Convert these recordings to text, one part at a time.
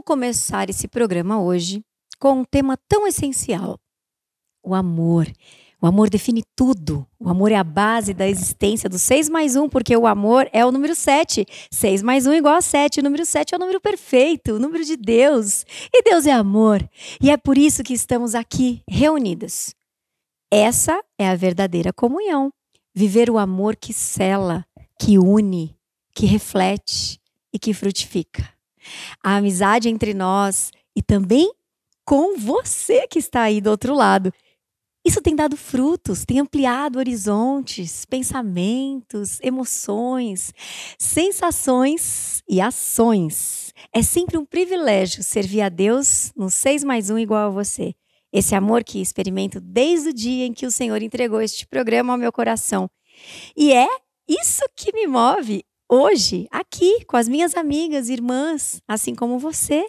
começar esse programa hoje com um tema tão essencial: o amor. O amor define tudo. O amor é a base da existência do 6 mais 1, porque o amor é o número 7. 6 mais 1 igual a 7. O número 7 é o número perfeito, o número de Deus. E Deus é amor. E é por isso que estamos aqui reunidas. Essa é a verdadeira comunhão. Viver o amor que cela, que une, que reflete e que frutifica. A amizade entre nós e também com você que está aí do outro lado. Isso tem dado frutos, tem ampliado horizontes, pensamentos, emoções, sensações e ações. É sempre um privilégio servir a Deus no 6 mais 1 igual a você. Esse amor que experimento desde o dia em que o Senhor entregou este programa ao meu coração. E é isso que me move hoje, aqui, com as minhas amigas, irmãs, assim como você,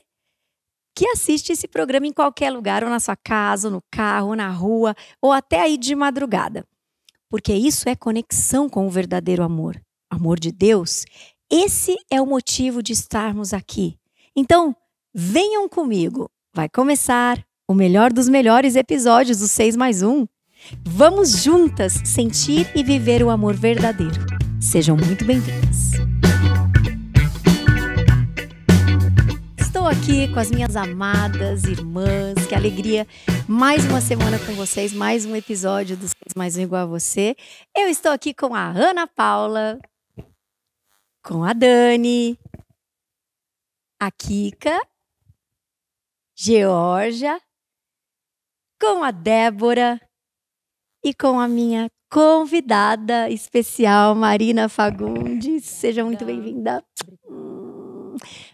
que assiste esse programa em qualquer lugar, ou na sua casa, ou no carro, ou na rua, ou até aí de madrugada. Porque isso é conexão com o verdadeiro amor. Amor de Deus. Esse é o motivo de estarmos aqui. Então, venham comigo. Vai começar o melhor dos melhores episódios do 6 mais 1. Vamos juntas sentir e viver o amor verdadeiro. Sejam muito bem-vindas. Estou aqui com as minhas amadas irmãs. Que alegria. Mais uma semana com vocês, mais um episódio do 6 mais 1 igual a você. Eu estou aqui com a Ana Paula, com a Dani, a Kika, Georgia, com a Débora e com a minha convidada especial, Marina Fagundes. Seja muito bem-vinda.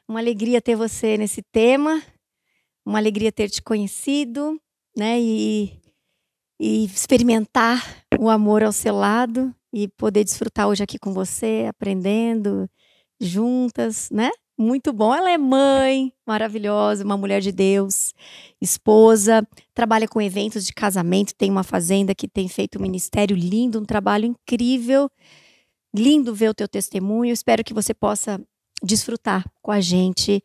Uma alegria ter você nesse tema, uma alegria ter te conhecido, né? E experimentar o amor ao seu lado e poder desfrutar hoje aqui com você, aprendendo juntas, né? Muito bom. Ela é mãe maravilhosa, uma mulher de Deus, esposa, trabalha com eventos de casamento, tem uma fazenda que tem feito um ministério lindo, um trabalho incrível. Lindo ver o teu testemunho. Espero que você possa desfrutar com a gente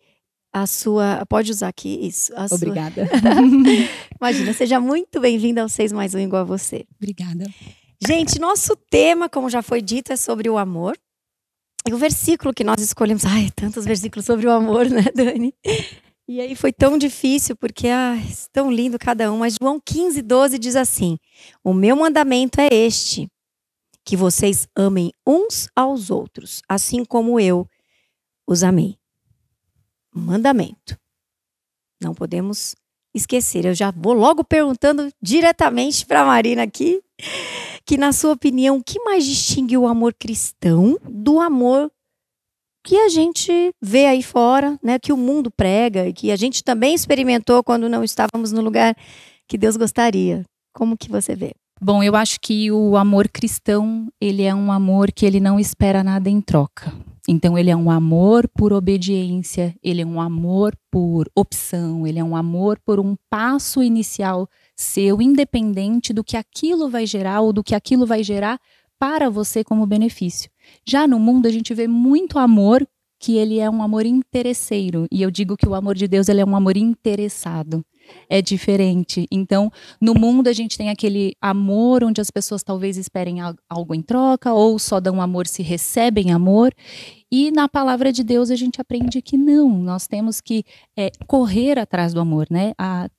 a sua... Pode usar aqui isso. Obrigada. Imagina, seja muito bem-vinda ao 6 mais 1 igual a você. Obrigada. Gente, nosso tema, como já foi dito, é sobre o amor. E o versículo que nós escolhemos... Ai, tantos versículos sobre o amor, né, Dani? E aí foi tão difícil, porque é tão lindo cada um. Mas João 15:12 diz assim: o meu mandamento é este, que vocês amem uns aos outros, assim como eu os amei. Mandamento. Não podemos esquecer. Eu já vou logo perguntando diretamente para a Marina aqui, que na sua opinião, o que mais distingue o amor cristão do amor que a gente vê aí fora, né, que o mundo prega e que a gente também experimentou quando não estávamos no lugar que Deus gostaria? Como que você vê? Bom, eu acho que o amor cristão, ele é um amor que ele não espera nada em troca. Então, ele é um amor por obediência, ele é um amor por opção, ele é um amor por um passo inicial seu, independente do que aquilo vai gerar ou do que aquilo vai gerar para você como benefício. Já no mundo, a gente vê muito amor que ele é um amor interesseiro. E eu digo que o amor de Deus ele é um amor interessado. É diferente. Então, no mundo a gente tem aquele amor onde as pessoas talvez esperem algo em troca ou só dão amor se recebem amor. E na palavra de Deus a gente aprende que não, nós temos que correr atrás do amor, né?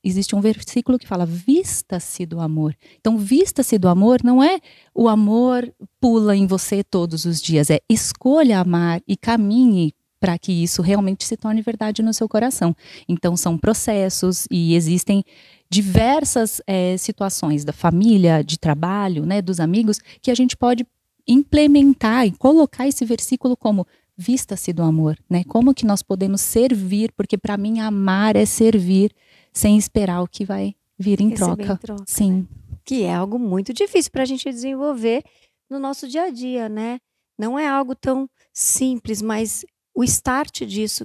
Existe um versículo que fala, vista-se do amor. Então, vista-se do amor não é o amor pula em você todos os dias, é escolha amar e caminhe para que isso realmente se torne verdade no seu coração. Então, são processos e existem diversas situações da família, de trabalho, né, dos amigos, que a gente pode implementar e colocar esse versículo como vista-se do amor, né? Como que nós podemos servir, porque para mim amar é servir sem esperar o que vai vir em troca. Sim. Né? Que é algo muito difícil para a gente desenvolver no nosso dia a dia, né? Não é algo tão simples, mas o start disso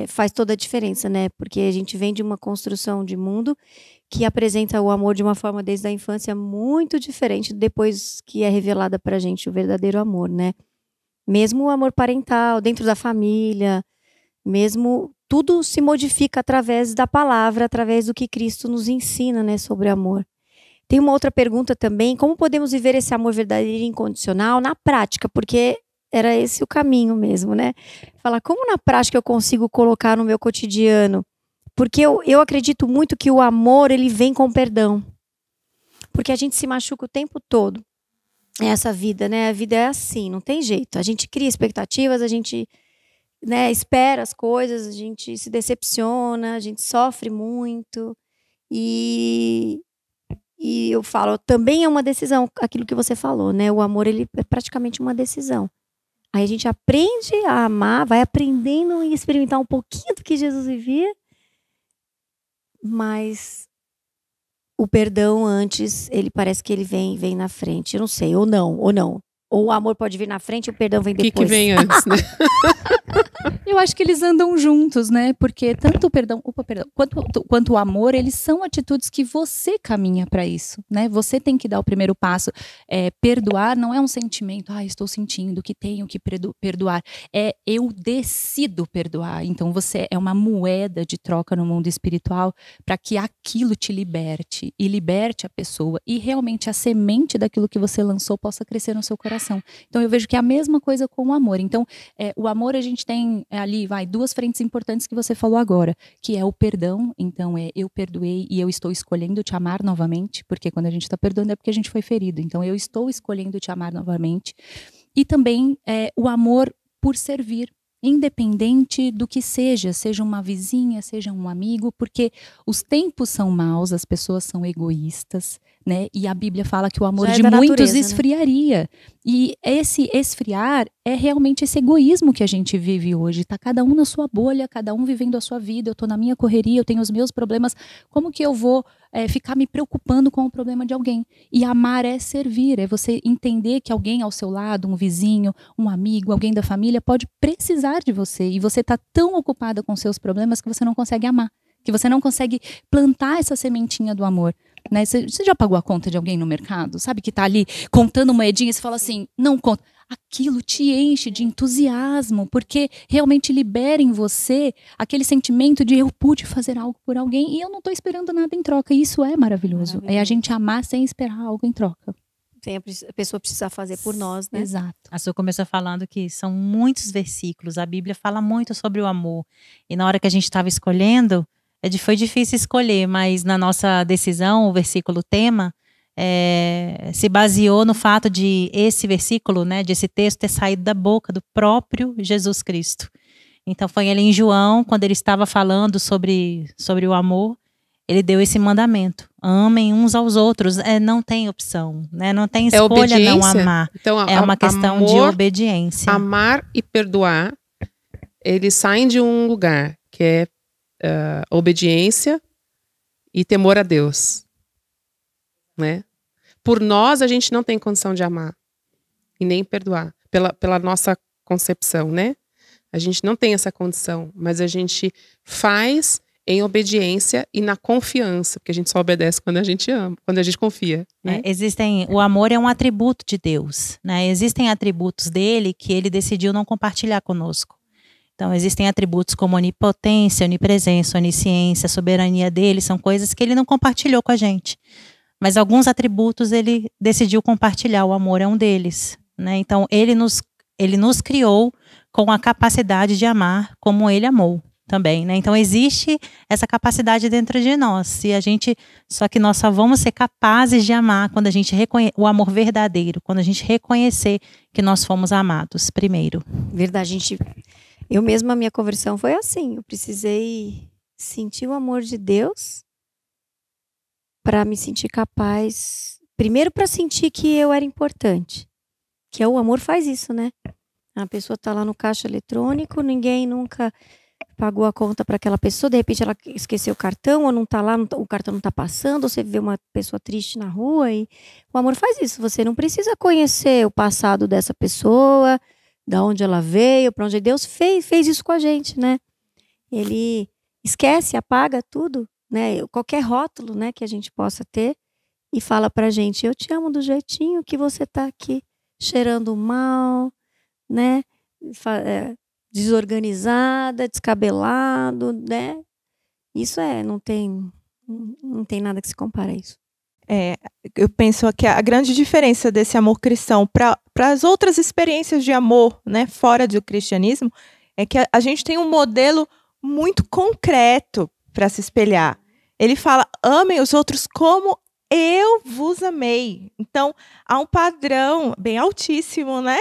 faz toda a diferença, né? Porque a gente vem de uma construção de mundo que apresenta o amor de uma forma desde a infância muito diferente depois que é revelada pra gente o verdadeiro amor, né? Mesmo o amor parental, dentro da família, mesmo tudo se modifica através da palavra, através do que Cristo nos ensina, né, sobre amor. Tem uma outra pergunta também, como podemos viver esse amor verdadeiro e incondicional na prática? Porque era esse o caminho mesmo, né? Falar, como na prática eu consigo colocar no meu cotidiano? Porque eu acredito muito que o amor, ele vem com perdão. Porque a gente se machuca o tempo todo. É essa vida, né? A vida é assim, não tem jeito. A gente cria expectativas, a gente, né, espera as coisas, a gente se decepciona, a gente sofre muito. E eu falo, também é uma decisão, aquilo que você falou, né? O amor, ele é praticamente uma decisão. Aí a gente aprende a amar, vai aprendendo e experimentar um pouquinho do que Jesus vivia, mas o perdão antes, ele parece que ele vem na frente. Eu não sei, ou não. Ou o amor pode vir na frente e o perdão vem depois. O que vem antes, né? Eu acho que eles andam juntos, né? Porque tanto o perdão, quanto o amor, eles são atitudes que você caminha para isso, né? Você tem que dar o primeiro passo. Perdoar não é um sentimento, estou sentindo que tenho que perdoar. Eu decido perdoar. Então você é uma moeda de troca no mundo espiritual para que aquilo te liberte e liberte a pessoa e realmente a semente daquilo que você lançou possa crescer no seu coração. Então eu vejo que é a mesma coisa com o amor. Então o amor a gente tem ali, duas frentes importantes que você falou agora, que é o perdão. Então eu perdoei e eu estou escolhendo te amar novamente, porque quando a gente está perdoando é porque a gente foi ferido. Então eu estou escolhendo te amar novamente. E também o amor por servir, independente do que seja uma vizinha, seja um amigo, porque os tempos são maus, as pessoas são egoístas, né? E a Bíblia fala que o amor de muitos esfriaria. Né? E esse esfriar é realmente esse egoísmo que a gente vive hoje. Tá cada um na sua bolha, cada um vivendo a sua vida. Eu tô na minha correria, eu tenho os meus problemas. Como que eu vou ficar me preocupando com o problema de alguém? E amar é servir, é você entender que alguém ao seu lado, um vizinho, um amigo, alguém da família pode precisar de você. E você tá tão ocupada com seus problemas que você não consegue amar. Que você não consegue plantar essa sementinha do amor. Né? Você já pagou a conta de alguém no mercado? Sabe que tá ali contando moedinha e você fala assim, não conta. Aquilo te enche de entusiasmo, porque realmente libera em você aquele sentimento de eu pude fazer algo por alguém e eu não estou esperando nada em troca. E isso é maravilhoso. É a gente amar sem esperar algo em troca. Sem a pessoa precisar fazer por nós, né? Exato. A Su começou falando que são muitos versículos. A Bíblia fala muito sobre o amor. E na hora que a gente estava escolhendo, foi difícil escolher, mas na nossa decisão, o versículo tema, se baseou no fato de esse versículo, né, de esse texto ter saído da boca do próprio Jesus Cristo. Então foi ali em João, quando ele estava falando sobre o amor, ele deu esse mandamento: amem uns aos outros. Não tem opção, né? Não tem escolha não amar. Então, é uma questão de obediência. Amar e perdoar, eles saem de um lugar que é obediência e temor a Deus, né? Por nós a gente não tem condição de amar e nem perdoar pela nossa concepção, né? A gente não tem essa condição, mas a gente faz em obediência e na confiança, porque a gente só obedece quando a gente ama, quando a gente confia, né? O amor é um atributo de Deus, né? Existem atributos dele que ele decidiu não compartilhar conosco. Então, existem atributos como onipotência, onipresença, onisciência, soberania dele, são coisas que ele não compartilhou com a gente. Mas alguns atributos ele decidiu compartilhar, o amor é um deles, né? Então, ele nos criou com a capacidade de amar como ele amou também, né? Então, existe essa capacidade dentro de nós. Só que nós só vamos ser capazes de amar quando a gente o amor verdadeiro, quando a gente reconhecer que nós fomos amados primeiro. Verdade, eu mesma, a minha conversão foi assim. Eu precisei sentir o amor de Deus para me sentir capaz. Primeiro, para sentir que eu era importante. Que o amor faz isso, né? A pessoa tá lá no caixa eletrônico, ninguém nunca pagou a conta para aquela pessoa. De repente, ela esqueceu o cartão, ou não tá lá, o cartão não tá passando, ou você vê uma pessoa triste na rua. E o amor faz isso. Você não precisa conhecer o passado dessa pessoa, da onde ela veio, para onde Deus fez isso com a gente, né? Ele esquece, apaga tudo, né? Qualquer rótulo, né, que a gente possa ter e fala pra gente: eu te amo do jeitinho que você tá aqui, cheirando mal, né? desorganizada, descabelado, né? Isso não tem nada que se compare a isso. Eu penso que a grande diferença desse amor cristão para as outras experiências de amor, né, fora do cristianismo, é que a gente tem um modelo muito concreto para se espelhar. Ele fala: amem os outros como eu vos amei. Então, há um padrão bem altíssimo, né?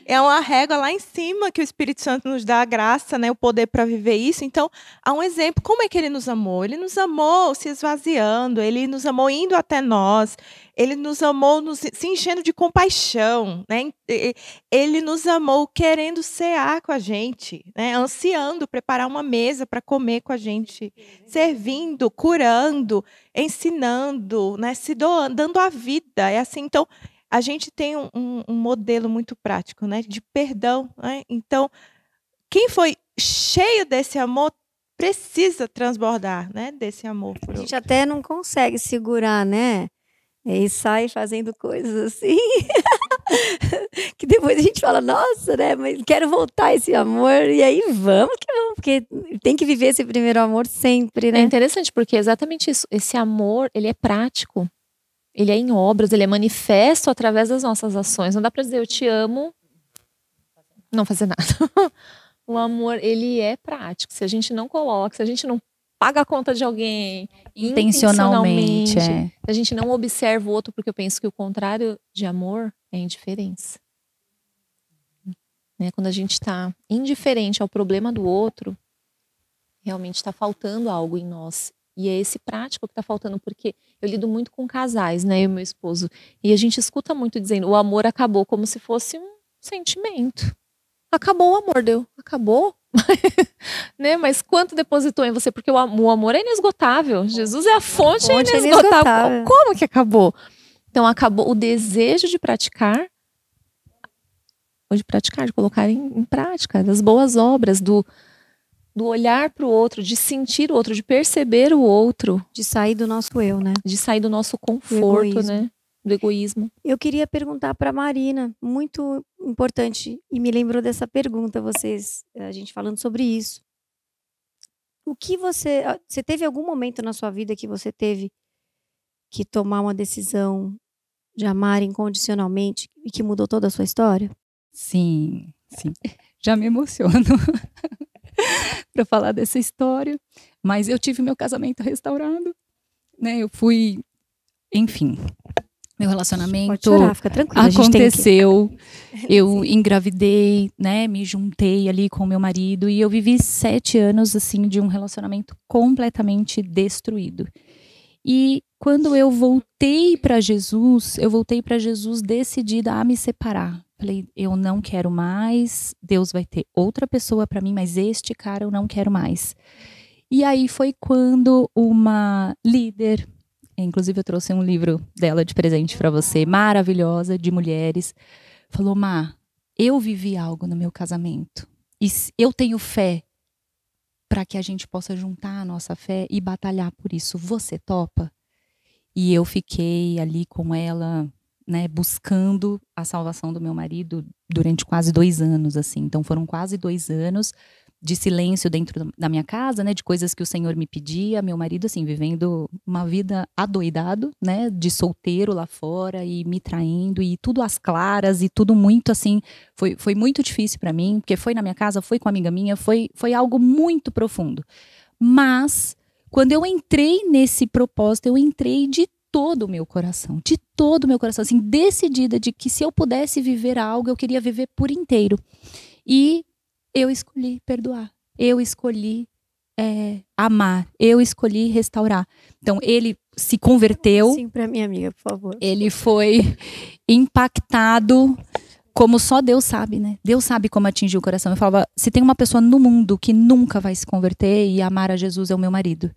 É uma régua lá em cima que o Espírito Santo nos dá a graça, né? O poder para viver isso. Então, há um exemplo. Como é que ele nos amou? Ele nos amou se esvaziando, ele nos amou indo até nós, ele nos amou se enchendo de compaixão, né? Ele nos amou querendo cear com a gente, né? Ansiando preparar uma mesa para comer com a gente, servindo, curando, ensinando, né? Se doando, dando a vida. É assim. Então, a gente tem um modelo muito prático, né, de perdão, né? Então, quem foi cheio desse amor precisa transbordar, né, desse amor. A gente até não consegue segurar, né? E sai fazendo coisas assim que depois a gente fala: nossa, né? Mas quero voltar esse amor. E aí vamos, porque tem que viver esse primeiro amor sempre, né? É interessante porque é exatamente isso. Esse amor, ele é prático. Ele é em obras, ele é manifesto através das nossas ações. Não dá pra dizer eu te amo, não fazer nada. O amor, ele é prático. Se a gente não coloca, se a gente não paga a conta de alguém intencionalmente, se a gente não observa o outro, porque eu penso que o contrário de amor é indiferença. Né? Quando a gente está indiferente ao problema do outro, realmente está faltando algo em nós. E é esse prático que está faltando, porque eu lido muito com casais, né, eu e meu esposo, e a gente escuta muito dizendo: o amor acabou, como se fosse um sentimento. Acabou o amor, acabou? Né? Mas quanto depositou em você? Porque o amor é inesgotável. Jesus é a fonte inesgotável. Como que acabou? Então acabou o desejo de praticar, de colocar em prática, das boas obras, do olhar para o outro, de sentir o outro, de perceber o outro. De sair do nosso eu, né? De sair do nosso conforto, né? Do egoísmo. Eu queria perguntar para Marina, muito importante, e me lembrou dessa pergunta, a gente falando sobre isso. O que você teve algum momento na sua vida que você teve que tomar uma decisão de amar incondicionalmente e que mudou toda a sua história? Sim. Já me emociono para falar dessa história, mas eu tive meu casamento restaurado, né? Eu fui, enfim, meu relacionamento pode chorar, fica tranquila, aconteceu, eu engravidei, né? Me juntei ali com meu marido e eu vivi 7 anos assim de um relacionamento completamente destruído. E quando eu voltei para Jesus decidida a me separar. Falei: eu não quero mais, Deus vai ter outra pessoa para mim, mas este cara eu não quero mais. E aí foi quando uma líder, inclusive eu trouxe um livro dela de presente para você, maravilhosa, de mulheres, falou: Má, eu vivi algo no meu casamento e eu tenho fé para que a gente possa juntar a nossa fé e batalhar por isso. Você topa? E eu fiquei ali com ela, né, buscando a salvação do meu marido durante quase 2 anos, assim. Então foram quase 2 anos de silêncio dentro da minha casa, né, de coisas que o Senhor me pedia. Meu marido, assim, vivendo uma vida adoidado, né, de solteiro lá fora e me traindo e tudo às claras e tudo muito, assim, foi muito difícil para mim, porque foi na minha casa, foi com uma amiga minha, foi algo muito profundo. Mas quando eu entrei nesse propósito, eu entrei de todo o meu coração, assim, decidida de que se eu pudesse viver algo, eu queria viver por inteiro. E eu escolhi perdoar, eu escolhi amar, eu escolhi restaurar. Então ele se converteu. Sim, para minha amiga, por favor. Ele foi impactado como só Deus sabe, né? Deus sabe como atingir o coração. Eu falava: se tem uma pessoa no mundo que nunca vai se converter e amar a Jesus, é o meu marido.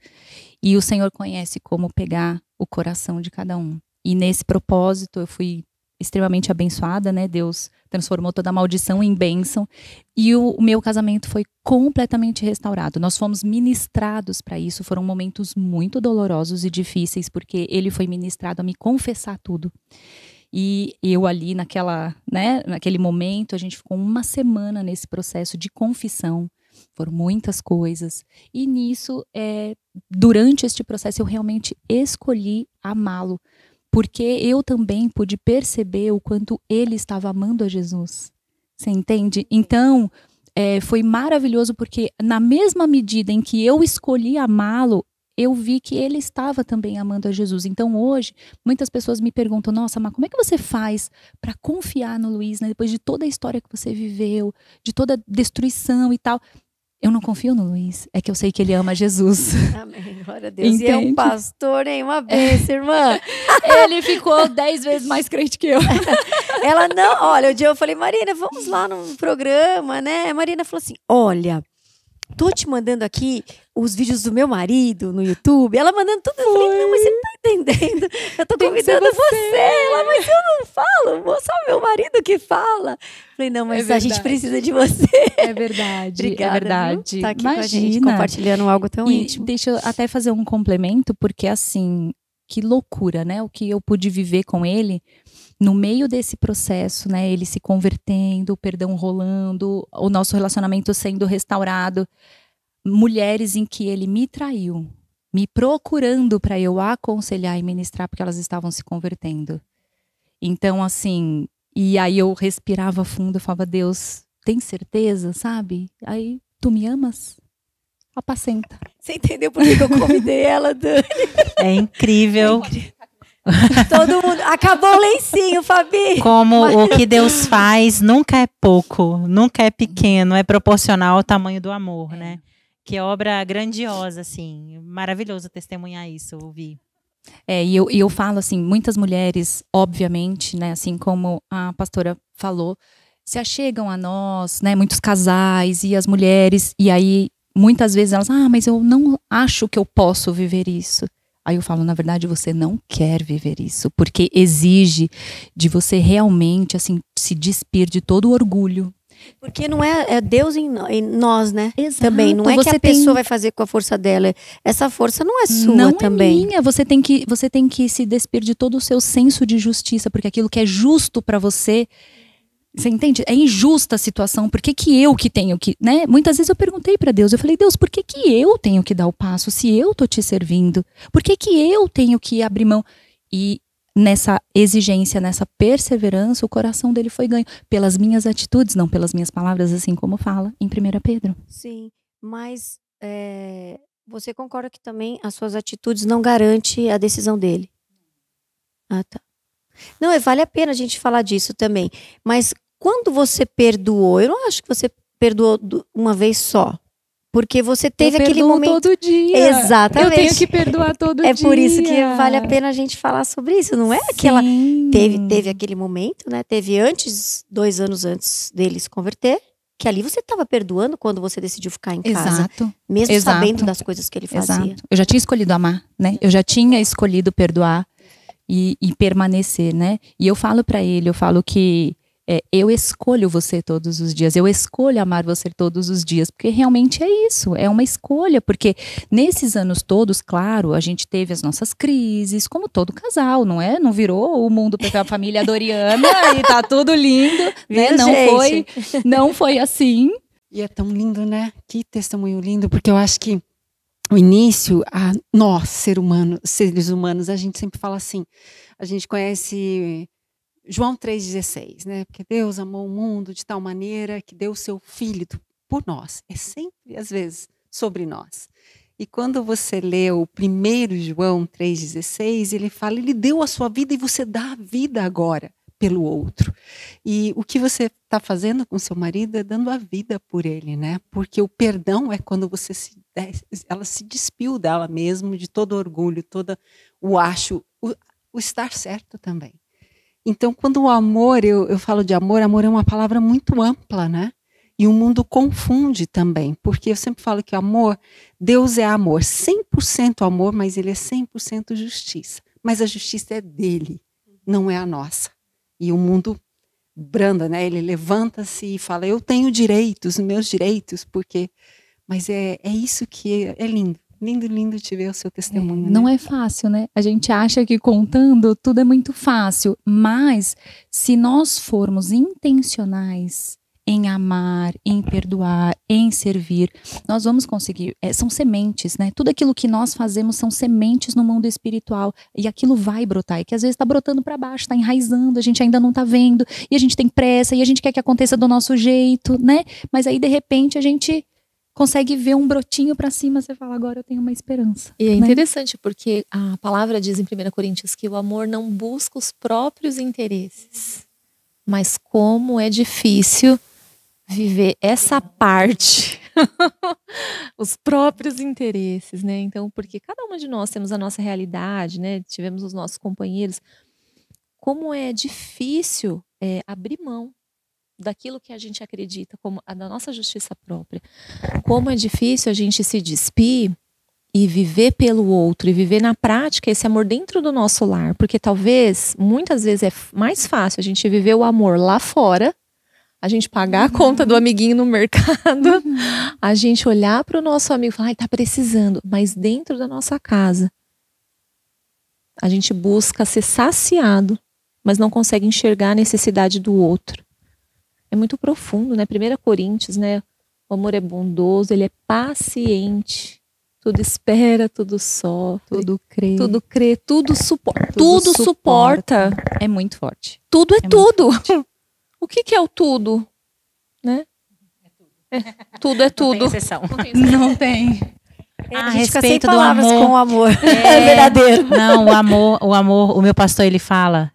E o Senhor conhece como pegar o coração de cada um. E nesse propósito eu fui extremamente abençoada, né? Deus transformou toda a maldição em bênção. E o meu casamento foi completamente restaurado. Nós fomos ministrados para isso. Foram momentos muito dolorosos e difíceis, porque ele foi ministrado a me confessar tudo. E eu ali naquele momento, a gente ficou uma semana nesse processo de confissão. Foram muitas coisas. E nisso, durante este processo, eu realmente escolhi amá-lo. Porque eu também pude perceber o quanto ele estava amando a Jesus. Você entende? Então, foi maravilhoso porque na mesma medida em que eu escolhi amá-lo, eu vi que ele estava também amando a Jesus. Então hoje, muitas pessoas me perguntam, nossa, mas como é que você faz para confiar no Luiz, né? Depois de toda a história que você viveu, de toda a destruição e tal. Eu não confio no Luiz, é que eu sei que ele ama Jesus. Amém, glória a Deus. Entende? E é um pastor, hein? Uma bênção, irmã. Ele ficou 10 vezes mais crente que eu. Ela não, olha, o dia eu falei, Marina, vamos lá no programa, né? A Marina falou assim, olha, tô te mandando aqui os vídeos do meu marido no YouTube. Ela mandando tudo. Eu falei, não, mas você não tá entendendo. Eu tô convidando você. Ela, mas eu não falo. Só meu marido que fala. Eu falei, não, mas a gente precisa de você. É verdade. Obrigada, é verdade. Tá aqui com a gente, compartilhando algo tão íntimo. Deixa eu até fazer um complemento, porque assim, que loucura, né? O que eu pude viver com ele. No meio desse processo, né, ele se convertendo, o perdão rolando, o nosso relacionamento sendo restaurado, mulheres em que ele me traiu, me procurando para eu aconselhar e ministrar porque elas estavam se convertendo. Então, assim, e aí eu respirava fundo, eu falava, Deus, tem certeza, sabe? Aí, tu me amas? Apacenta. Você entendeu por que eu convidei ela, Dani? É incrível. Todo mundo. Acabou o lencinho, Fabi. Como o que Deus faz nunca é pouco, nunca é pequeno, é proporcional ao tamanho do amor, né? Que obra grandiosa, assim. Maravilhoso testemunhar isso, ouvir. E eu falo assim, muitas mulheres, obviamente, né, assim como a pastora falou, se achegam a nós, né, muitos casais e as mulheres, e aí muitas vezes elas, mas eu não acho que eu posso viver isso. Aí eu falo, na verdade, você não quer viver isso, porque exige de você realmente, assim, se despir de todo o orgulho. Porque não é Deus em nós, né? Exato. Também, não é que a pessoa vai fazer com a força dela. Essa força não é sua também. Não é minha, você tem que se despir de todo o seu senso de justiça, porque aquilo que é justo para você... Você entende? É injusta a situação. Por que eu que tenho que, né? Muitas vezes eu perguntei para Deus, eu falei, Deus, por que eu tenho que dar o passo se eu tô te servindo? Por que eu tenho que abrir mão? E nessa exigência, nessa perseverança, o coração dele foi ganho pelas minhas atitudes, não pelas minhas palavras, assim como fala em 1 Pedro. Sim, mas você concorda que também as suas atitudes não garantem a decisão dele? Ah, tá. Não, vale a pena a gente falar disso também. Mas quando você perdoou, eu não acho que você perdoou uma vez só. Porque você teve aquele momento. Todo dia. Exatamente. Eu tenho que perdoar todo dia. É por isso que vale a pena a gente falar sobre isso. Não é aquela. Teve aquele momento, né? Teve 2 anos antes dele se converter. Que ali você estava perdoando quando você decidiu ficar em casa. Exato. Mesmo sabendo das coisas que ele fazia. Exato. Eu já tinha escolhido amar, né? Eu já tinha escolhido perdoar. E permanecer, né? E eu falo para ele, eu falo que eu escolho você todos os dias, eu escolho amar você todos os dias, porque realmente é isso, é uma escolha, porque nesses anos todos, claro, a gente teve as nossas crises, como todo casal, não é? Não virou o mundo para a família Doriana e tá tudo lindo, né? Não foi assim. E é tão lindo, né? Que testemunho lindo, porque eu acho que o início, nós, seres humanos, a gente sempre fala assim, a gente conhece João 3,16, né? Porque Deus amou o mundo de tal maneira que deu o seu filho por nós. É sempre, às vezes, sobre nós. E quando você lê o 1 João 3,16, ele fala, ele deu a sua vida e você dá a vida agora pelo outro. E o que você está fazendo com seu marido é dando a vida por ele, né? Porque o perdão é quando ela se despiu dela mesma, de todo orgulho, todo o estar certo também. Então, quando o amor, eu falo de amor é uma palavra muito ampla, né? E o mundo confunde também, porque eu sempre falo que amor, Deus é amor, 100% amor, mas ele é 100% justiça. Mas a justiça é dele, não é a nossa. E o mundo branda, né? Ele levanta-se e fala, eu tenho direitos, meus direitos, porque... Mas é isso que é lindo. Lindo, lindo te ver o seu testemunho. Não né? é fácil, né? A gente acha que contando tudo é muito fácil, mas se nós formos intencionais em amar, em perdoar, em servir, nós vamos conseguir. São sementes, né? Tudo aquilo que nós fazemos são sementes no mundo espiritual e aquilo vai brotar. E que às vezes está brotando para baixo, está enraizando, a gente ainda não está vendo e a gente tem pressa e a gente quer que aconteça do nosso jeito, né? Mas aí de repente a gente consegue ver um brotinho para cima, você fala, agora eu tenho uma esperança. E é né? interessante porque a palavra diz em 1 Coríntios que o amor não busca os próprios interesses. Mas como é difícil viver essa parte, os próprios interesses, né? Então, porque cada uma de nós temos a nossa realidade, né? Tivemos os nossos companheiros. Como é difícil abrir mão daquilo que a gente acredita, como a da nossa justiça própria. Como é difícil a gente se despir e viver pelo outro, e viver na prática esse amor dentro do nosso lar. Porque talvez, muitas vezes é mais fácil a gente viver o amor lá fora, a gente pagar a conta do amiguinho no mercado, a gente olhar para o nosso amigo e falar, ai, tá precisando. Mas dentro da nossa casa, a gente busca ser saciado, mas não consegue enxergar a necessidade do outro. É muito profundo, né? 1 Coríntios, né? O amor é bondoso, ele é paciente. Tudo espera, tudo sofre. Tudo crê. Tudo suporta. Tudo suporta. É muito forte. Tudo é tudo. O que é o tudo? Né? Tudo é tudo. Não tem exceção. Não tem. A gente fica sem respeito do palavras amor. com o amor. É verdadeiro. Não, o amor, o meu pastor, ele fala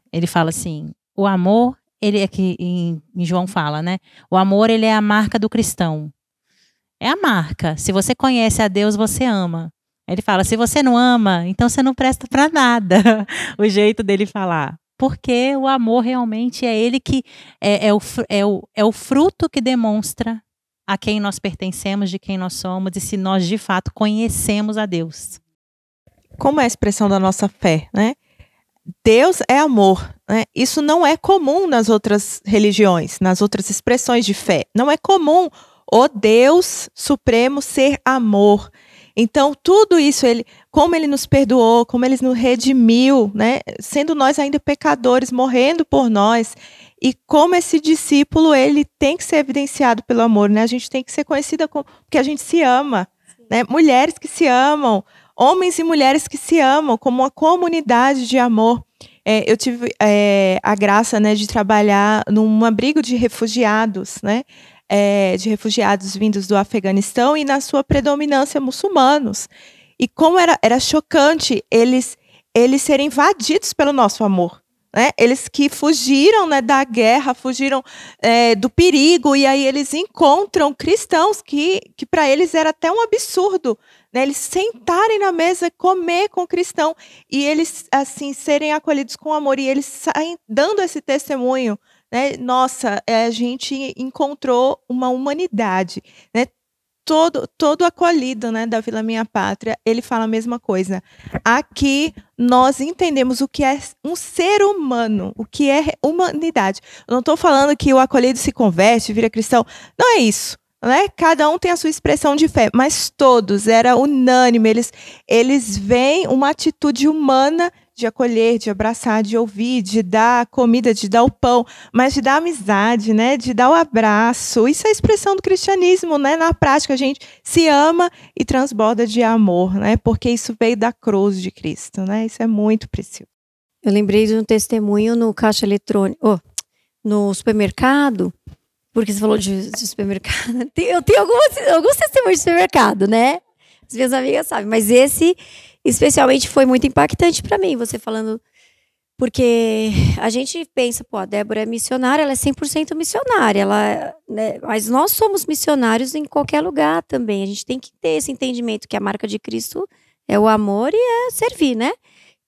assim, o amor, ele aqui em João fala, né? O amor, ele é a marca do cristão. É a marca. Se você conhece a Deus, você ama. Ele fala, se você não ama, então você não presta para nada. O jeito dele falar. Porque o amor realmente é ele que é o fruto que demonstra a quem nós pertencemos, de quem nós somos e se nós de fato conhecemos a Deus. Como é a expressão da nossa fé, né? Deus é amor, né? Isso não é comum nas outras religiões, nas outras expressões de fé. Não é comum o Deus supremo ser amor. Então, tudo isso, como ele nos perdoou, como ele nos redimiu, né? Sendo nós ainda pecadores, morrendo por nós, e como esse discípulo, ele tem que ser evidenciado pelo amor, né? A gente tem que ser conhecida porque a gente se ama, né? Mulheres que se amam, homens e mulheres que se amam, como uma comunidade de amor. Eu tive a graça, né, de trabalhar num abrigo de refugiados, né? De refugiados vindos do Afeganistão e na sua predominância muçulmanos. E como era chocante eles serem invadidos pelo nosso amor. Né? Eles que fugiram, né, da guerra, fugiram do perigo, e aí eles encontram cristãos que para eles era até um absurdo, né? Eles sentarem na mesa, comer com cristão, e eles assim serem acolhidos com amor, e eles saem dando esse testemunho. Né? Nossa, a gente encontrou uma humanidade, né? Todo acolhido, né, da Vila Minha Pátria, ele fala a mesma coisa. Aqui nós entendemos o que é um ser humano, o que é humanidade. Eu não estou falando que o acolhido se converte, vira cristão. Não é isso. Né? Cada um tem a sua expressão de fé, mas todos, era unânime. Eles veem uma atitude humana de acolher, de abraçar, de ouvir, de dar comida, de dar o pão, mas de dar amizade, né? De dar o abraço. Isso é a expressão do cristianismo, né? Na prática, a gente se ama e transborda de amor, né? Porque isso veio da cruz de Cristo, né? Isso é muito precioso. Eu lembrei de um testemunho no caixa eletrônico, no supermercado, porque você falou de supermercado. Eu tenho alguns testemunhos de supermercado, né? As minhas amigas sabem, mas esse especialmente foi muito impactante para mim, você falando, porque a gente pensa, pô, a Débora é missionária, ela é 100% missionária, né, mas nós somos missionários em qualquer lugar também, a gente tem que ter esse entendimento que a marca de Cristo é o amor e é servir, né?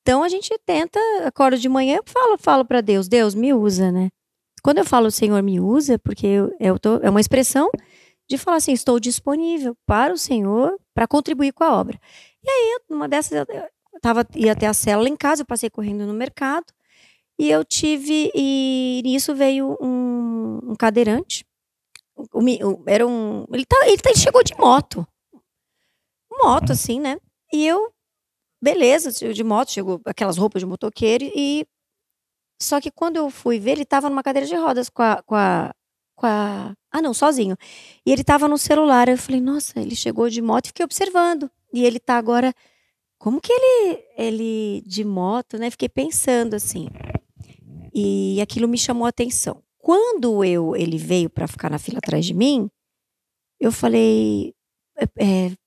Então a gente tenta, acordo de manhã, eu falo para Deus, Deus me usa, né? Quando eu falo Senhor me usa, porque é uma expressão de falar assim, estou disponível para o Senhor para contribuir com a obra. E aí, numa dessas, ia até a célula em casa, eu passei correndo no mercado, e nisso veio um cadeirante, ele chegou de moto, assim, né? E eu, beleza, de moto, chegou aquelas roupas de motoqueiro e... Só que quando eu fui ver, ele tava numa cadeira de rodas Ah, não, sozinho. E ele tava no celular. Eu falei, nossa, ele chegou de moto e fiquei observando. E ele tá agora... Como que ele de moto, né? Fiquei pensando assim. E aquilo me chamou a atenção. Quando ele veio pra ficar na fila atrás de mim, eu falei,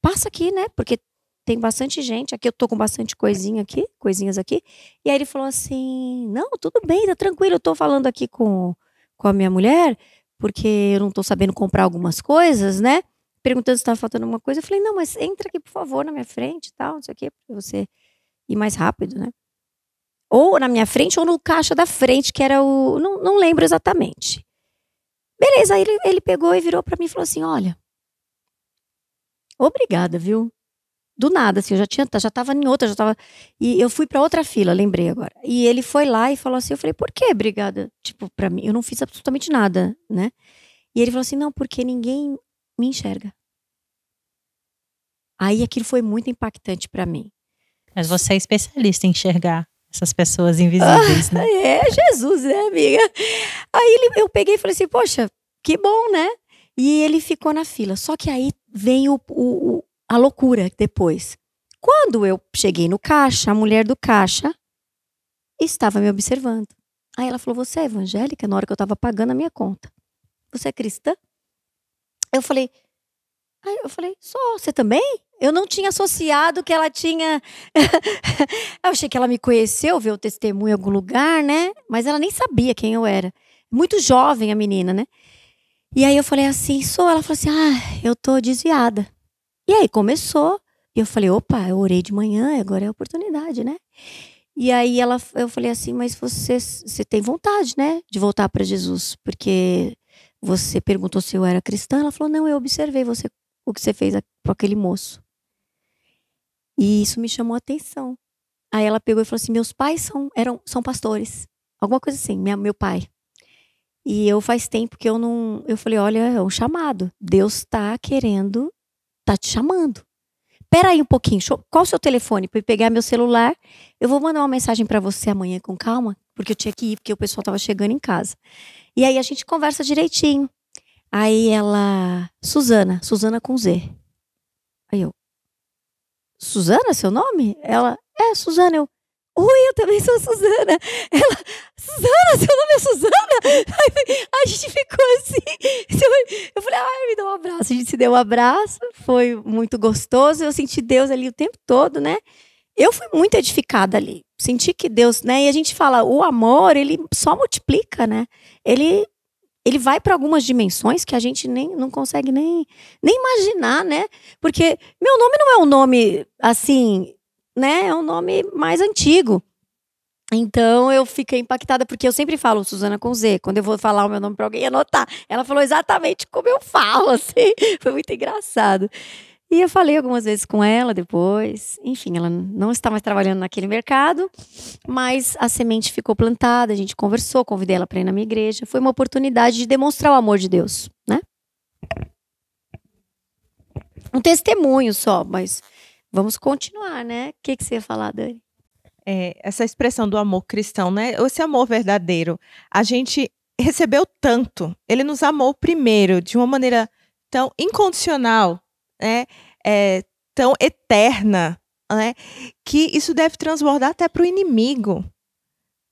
passa aqui, né? Porque tem bastante gente. Aqui eu tô com bastante coisinhas aqui. E aí ele falou assim, não, tudo bem, tá tranquilo. Eu tô falando aqui com a minha mulher, porque eu não tô sabendo comprar algumas coisas, né? Perguntando se tava faltando alguma coisa. Eu falei, não, mas entra aqui, por favor, na minha frente e tal, não sei o quê, pra você ir mais rápido, né? Ou na minha frente, ou no caixa da frente, que era o... Não lembro exatamente. Beleza, aí ele pegou e virou pra mim e falou assim, olha, obrigada, viu? Do nada, assim, eu já tava em outra, e eu fui pra outra fila, lembrei agora. E ele foi lá e falou assim, eu falei, por que obrigada? Tipo, pra mim, eu não fiz absolutamente nada, né? E ele falou assim, não, porque ninguém me enxerga. Aí aquilo foi muito impactante pra mim. Mas você é especialista em enxergar essas pessoas invisíveis, né? É, Jesus, né, amiga? Aí eu peguei e falei assim, poxa, que bom, né? E ele ficou na fila. Só que aí vem a loucura depois. Quando eu cheguei no caixa, a mulher do caixa estava me observando. Aí ela falou, você é evangélica? Na hora que eu estava pagando a minha conta. Você é cristã? Eu falei, sou, você também? Eu não tinha associado que ela tinha... Eu achei que ela me conheceu, viu o testemunho em algum lugar, né? Mas ela nem sabia quem eu era. Muito jovem a menina, né? E aí eu falei assim, sou. Ela falou assim, eu tô desviada. E aí começou. E eu falei, opa, eu orei de manhã, agora é a oportunidade, né? E aí eu falei assim, mas você tem vontade, né? De voltar para Jesus, porque você perguntou se eu era cristã. Ela falou, não, eu observei o que você fez com aquele moço. E isso me chamou a atenção. Aí ela pegou e falou assim, meus pais são pastores. Alguma coisa assim, meu pai. E eu faz tempo que eu falei, olha, é um chamado. Deus tá te chamando. Pera aí um pouquinho, qual o seu telefone? Para eu pegar meu celular, eu vou mandar uma mensagem para você amanhã com calma, porque eu tinha que ir, porque o pessoal tava chegando em casa. E aí a gente conversa direitinho. Aí ela, Suzana com Z. Aí eu, Suzana, seu nome? Ela, Suzana. Oi, eu também sou Suzana. Ela, Suzana, seu nome é Suzana? Aí, a gente ficou assim. Eu falei, me dá um abraço. A gente se deu um abraço, foi muito gostoso. Eu senti Deus ali o tempo todo, né? Eu fui muito edificada ali. Senti que Deus, né? E a gente fala, o amor, ele só multiplica, né? Ele vai para algumas dimensões que a gente não consegue nem imaginar, né? Porque meu nome não é um nome assim... né? É um nome mais antigo. Então eu fiquei impactada, porque eu sempre falo Suzana com Z. Quando eu vou falar o meu nome para alguém anotar, ela falou exatamente como eu falo, assim. Foi muito engraçado. E eu falei algumas vezes com ela depois. Enfim, ela não está mais trabalhando naquele mercado, mas a semente ficou plantada, a gente conversou, convidei ela para ir na minha igreja. Foi uma oportunidade de demonstrar o amor de Deus, né? Um testemunho só, mas... Vamos continuar, né? O que você ia falar, Dani? Essa expressão do amor cristão, né? Esse amor verdadeiro. A gente recebeu tanto. Ele nos amou primeiro, de uma maneira tão incondicional, né? Tão eterna, né? Que isso deve transbordar até para o inimigo.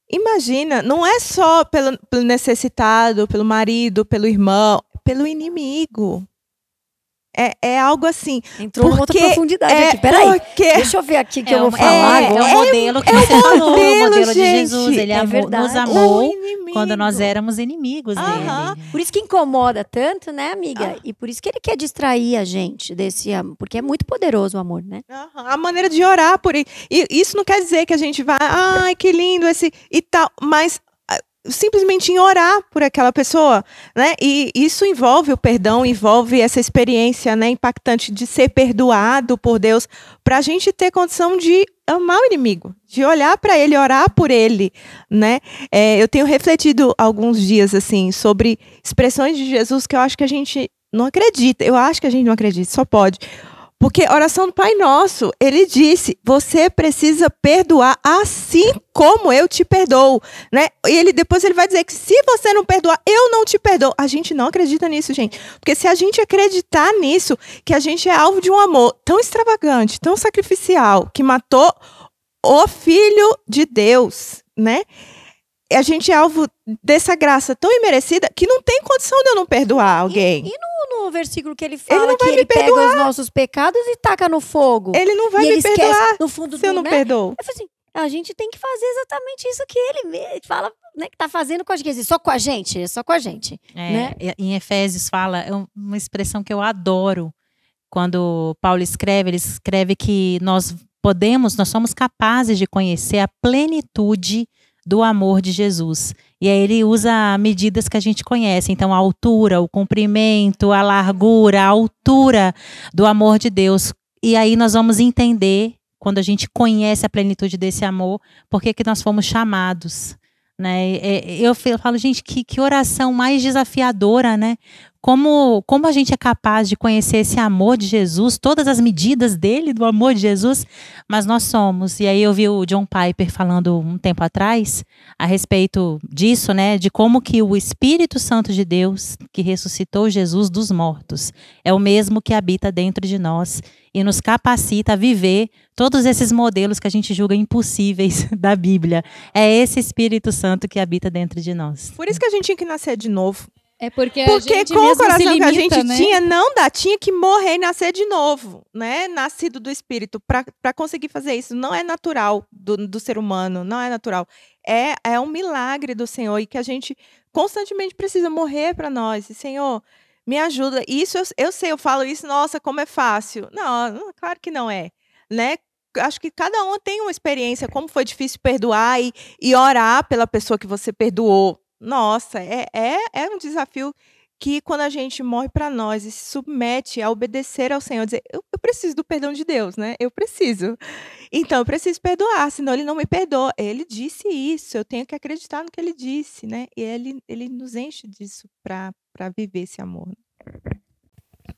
Imagina, não é só pelo necessitado, pelo marido, pelo irmão, pelo inimigo. É algo assim. Entrou numa outra profundidade aqui. Peraí. Deixa eu ver aqui que eu vou falar. É o modelo que você falou, o modelo de gente. Jesus. Ele nos amou quando nós éramos inimigos dele. Por isso que incomoda tanto, né, amiga? E por isso que ele quer distrair a gente desse amor. Porque é muito poderoso o amor, né? A maneira de orar por ele. E isso não quer dizer que a gente vai, ai, que lindo esse e tal. Mas simplesmente em orar por aquela pessoa, né? E isso envolve o perdão, envolve essa experiência, né, impactante de ser perdoado por Deus, para a gente ter condição de amar o inimigo, de olhar para ele, orar por ele, né? Eu tenho refletido alguns dias assim sobre expressões de Jesus que eu acho que a gente não acredita. Eu acho que a gente não acredita, só pode. Porque oração do Pai Nosso, ele disse, você precisa perdoar assim como eu te perdoo, né? E depois ele vai dizer que se você não perdoar, eu não te perdoo. A gente não acredita nisso, gente. Porque se a gente acreditar nisso, que a gente é alvo de um amor tão extravagante, tão sacrificial, que matou o Filho de Deus, né? A gente é alvo dessa graça tão imerecida que não tem condição de eu não perdoar alguém. E no versículo que ele fala não que vai ele me pega perdoar. os nossos pecados e taca no fogo. Ele não vai e me ele perdoar esquece no fundo se eu do, não né? perdoo. Eu falei assim, a gente tem que fazer exatamente isso que ele fala, né, que tá fazendo com a gente. Quer dizer, só com a gente, é só com a gente. Né? Em Efésios fala, é uma expressão que eu adoro. Quando Paulo escreve, ele escreve que nós somos capazes de conhecer a plenitude do amor de Jesus. E aí ele usa medidas que a gente conhece. Então, a altura, o comprimento, a largura, a altura do amor de Deus. E aí nós vamos entender, quando a gente conhece a plenitude desse amor, por que nós fomos chamados. Né? Eu falo, gente, que oração mais desafiadora, né? Como a gente é capaz de conhecer esse amor de Jesus, todas as medidas dele, do amor de Jesus, mas nós somos. E aí eu vi o John Piper falando um tempo atrás a respeito disso, né? De como que o Espírito Santo de Deus, que ressuscitou Jesus dos mortos, é o mesmo que habita dentro de nós e nos capacita a viver todos esses modelos que a gente julga impossíveis da Bíblia. É esse Espírito Santo que habita dentro de nós. Por isso que a gente tinha que nascer de novo. É porque a Porque gente com o mesmo se coração que a limita, gente né? tinha, não dá. Tinha que morrer e nascer de novo, né? Nascido do Espírito. Para conseguir fazer isso. Não é natural do ser humano. Não é natural. É um milagre do Senhor. E que a gente constantemente precisa morrer para nós. E, Senhor, me ajuda. Isso eu sei, eu falo isso, nossa, como é fácil. Não, claro que não é. Né? Acho que cada um tem uma experiência, como foi difícil perdoar e orar pela pessoa que você perdoou. Nossa, é um desafio que quando a gente morre para nós e se submete a obedecer ao Senhor, dizer, eu preciso do perdão de Deus, né? Eu preciso. Então, eu preciso perdoar, senão ele não me perdoa. Ele disse isso, eu tenho que acreditar no que ele disse, né? E ele nos enche disso para viver esse amor.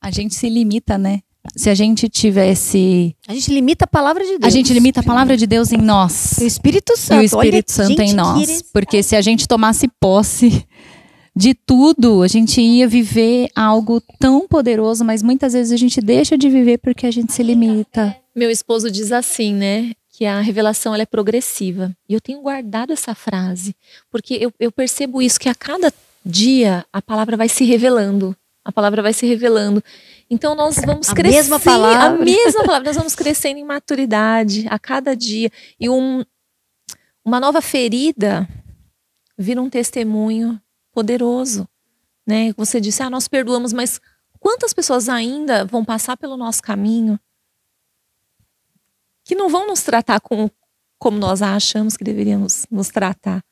A gente se limita, né? Se a gente tivesse... A gente limita a palavra de Deus. A gente limita a palavra de Deus em nós. O Espírito E Santo. o Espírito Santo em nós. Porque se a gente tomasse posse de tudo, a gente ia viver algo tão poderoso, mas muitas vezes a gente deixa de viver porque a gente se limita. Meu esposo diz assim, né? Que a revelação ela é progressiva. E eu tenho guardado essa frase. Porque eu percebo isso, que a cada dia a palavra vai se revelando. A palavra vai se revelando. Então nós vamos crescer. Mesma palavra. A mesma palavra. Nós vamos crescendo em maturidade a cada dia. E uma nova ferida vira um testemunho poderoso. Né? Você disse, nós perdoamos, mas quantas pessoas ainda vão passar pelo nosso caminho que não vão nos tratar como nós achamos que deveríamos nos tratar?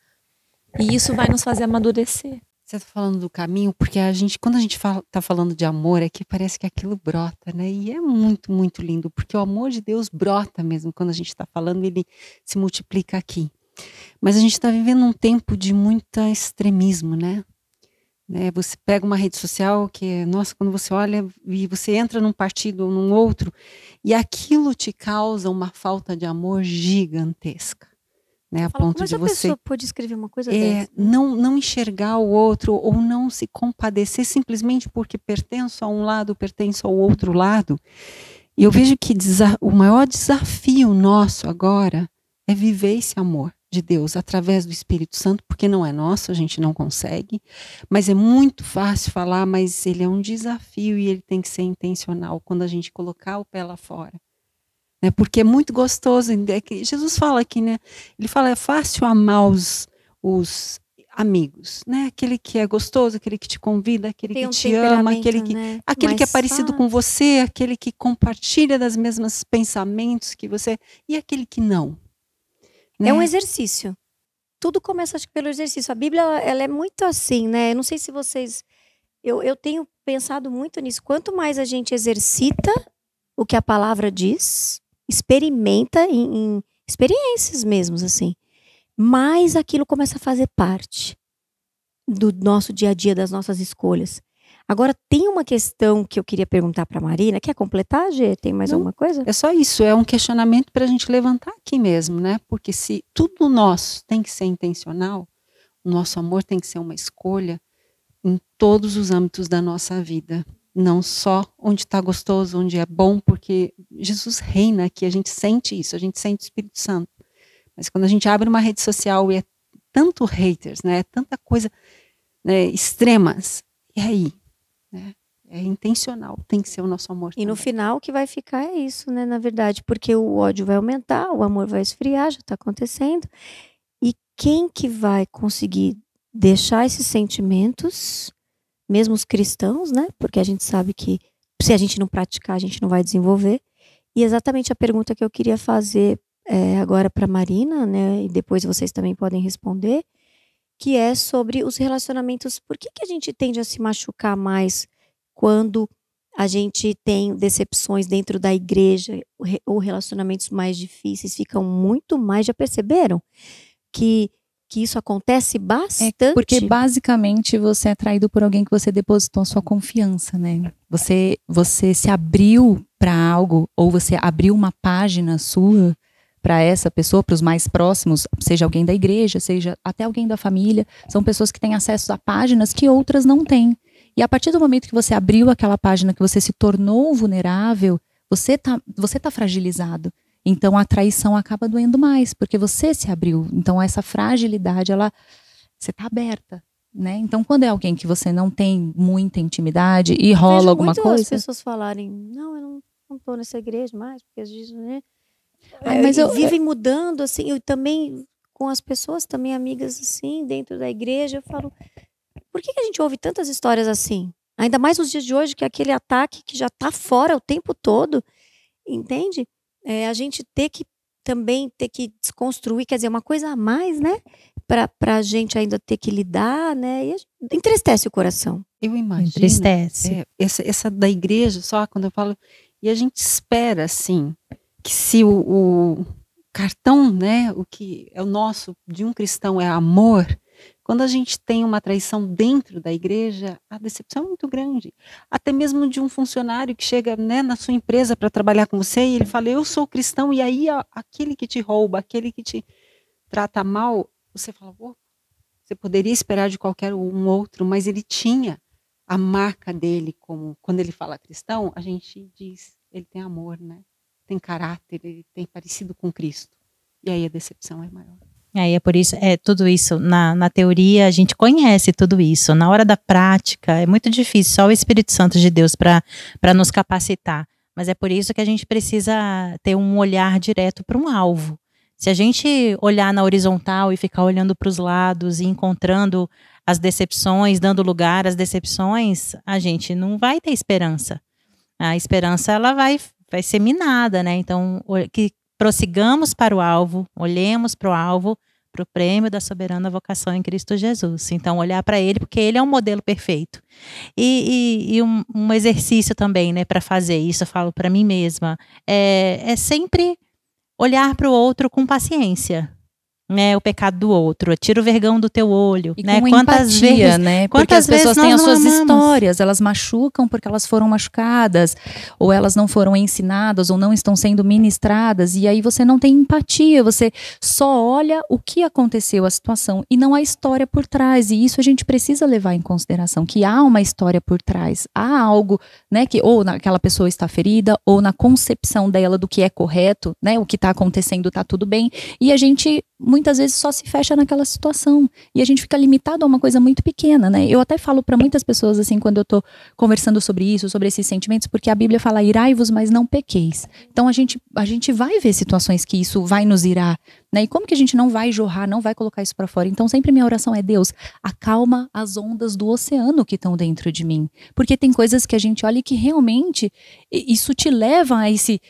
E isso vai nos fazer amadurecer. Você está falando do caminho, porque quando a gente está falando de amor, é que parece que aquilo brota, né? E é muito, muito lindo, porque o amor de Deus brota mesmo. Quando a gente está falando, ele se multiplica aqui. Mas a gente está vivendo um tempo de muito extremismo, né? Você pega uma rede social que, nossa, quando você olha e você entra num partido ou num outro, e aquilo te causa uma falta de amor gigantesca. Né, a ponto de a você pessoa pode escrever uma coisa dessa? Não enxergar o outro ou não se compadecer simplesmente porque pertenço a um lado, pertenço ao outro lado. E eu vejo que o maior desafio nosso agora é viver esse amor de Deus através do Espírito Santo, porque não é nosso, a gente não consegue, mas é muito fácil falar, mas ele é um desafio e ele tem que ser intencional quando a gente colocar o pé lá fora. Porque é muito gostoso. Jesus fala aqui, né? Ele fala, é fácil amar os amigos, né? Aquele que é gostoso, aquele que te convida, aquele que te ama, aquele que é parecido com você, aquele que compartilha das mesmas pensamentos que você, e aquele que não. Né? É um exercício. Tudo começa, acho que, pelo exercício. A Bíblia, ela é muito assim, né? Eu não sei se vocês... Eu tenho pensado muito nisso. Quanto mais a gente exercita o que a palavra diz, experimenta em experiências mesmo, assim, mais aquilo começa a fazer parte do nosso dia a dia, das nossas escolhas. Agora, tem uma questão que eu queria perguntar para a Marina. Quer completar, Gê? Tem mais Não. alguma coisa? É só isso, é um questionamento para a gente levantar aqui mesmo, né? Porque se tudo nosso tem que ser intencional, o nosso amor tem que ser uma escolha em todos os âmbitos da nossa vida. Não só onde está gostoso, onde é bom, porque Jesus reina aqui, a gente sente isso, a gente sente o Espírito Santo. Mas quando a gente abre uma rede social e é tanto haters, né? É tanta coisa, né, extremas, e aí? Né? É intencional, tem que ser o nosso amor. E no também. final o que vai ficar é isso, né? Na verdade, porque o ódio vai aumentar, o amor vai esfriar, já está acontecendo. E quem que vai conseguir deixar esses sentimentos, mesmo os cristãos, né? Porque a gente sabe que se a gente não praticar, a gente não vai desenvolver. E exatamente a pergunta que eu queria fazer agora para Marina, né? E depois vocês também podem responder, que é sobre os relacionamentos. Por que a gente tende a se machucar mais quando a gente tem decepções dentro da igreja ou relacionamentos mais difíceis ficam muito mais? Já perceberam que isso acontece bastante? Porque basicamente você é traído por alguém que você depositou a sua confiança, né? Você se abriu para algo, ou você abriu uma página sua para essa pessoa, para os mais próximos, seja alguém da igreja, seja até alguém da família. São pessoas que têm acesso a páginas que outras não têm. E a partir do momento que você abriu aquela página, que você se tornou vulnerável, você tá fragilizado. Então a traição acaba doendo mais, porque você se abriu. Então essa fragilidade, você tá aberta, né? Então quando é alguém que você não tem muita intimidade e rola alguma coisa... as pessoas falarem, não, eu não tô nessa igreja mais, porque às vezes, né? Mas vivem mudando, assim, eu também, com as pessoas também amigas, assim, dentro da igreja, eu falo, por que a gente ouve tantas histórias assim? Ainda mais nos dias de hoje, que é aquele ataque que já tá fora o tempo todo, entende? A gente ter que desconstruir, quer dizer, uma coisa a mais, né? Pra gente ainda ter que lidar, né? E entristece o coração. Eu imagino. Entristece. Essa da igreja, só quando eu falo, e a gente espera, assim, que se o cartão, né, o que é o nosso de um cristão é amor, quando a gente tem uma traição dentro da igreja, a decepção é muito grande. Até mesmo de um funcionário que chega, né, na sua empresa para trabalhar com você e ele fala, eu sou cristão, e aí aquele que te rouba, aquele que te trata mal, você fala, você poderia esperar de qualquer um outro, mas ele tinha a marca dele, como quando ele fala cristão, a gente diz, ele tem amor, né? Tem caráter, ele tem parecido com Cristo. E aí a decepção é maior. Aí é por isso, tudo isso, na teoria a gente conhece tudo isso, na hora da prática é muito difícil, só o Espírito Santo de Deus para nos capacitar, mas é por isso que a gente precisa ter um olhar direto para um alvo. Se a gente olhar na horizontal e ficar olhando para os lados e encontrando as decepções, dando lugar às decepções, a gente não vai ter esperança. A esperança ela vai ser minada, né? Então, que prossigamos para o alvo, olhemos para o alvo, para o prêmio da soberana vocação em Cristo Jesus. Então, olhar para ele, porque ele é um modelo perfeito. E um exercício também, né, para fazer isso, eu falo para mim mesma, é sempre olhar para o outro com paciência. Né, o pecado do outro, tira o vergão do teu olho, e né? com Quantas empatia, vezes, né? Quantas porque as pessoas vezes têm as suas amamos? histórias, elas machucam porque elas foram machucadas, ou elas não foram ensinadas, ou não estão sendo ministradas, e aí você não tem empatia, você só olha o que aconteceu, a situação, e não a história por trás, e isso a gente precisa levar em consideração, que há uma história por trás, há algo, né, que ou naquela pessoa está ferida, ou na concepção dela do que é correto, né, o que está acontecendo está tudo bem, e a gente muitas vezes só se fecha naquela situação e a gente fica limitado a uma coisa muito pequena, né? Eu até falo para muitas pessoas assim, quando eu tô conversando sobre isso, sobre esses sentimentos, porque a Bíblia fala irai-vos, mas não pequeis. Então a gente vai ver situações que isso vai nos irar, né? E como que a gente não vai jorrar, não vai colocar isso para fora? Então sempre minha oração é, Deus, acalma as ondas do oceano que estão dentro de mim, porque tem coisas que a gente olha e que realmente isso te leva a esse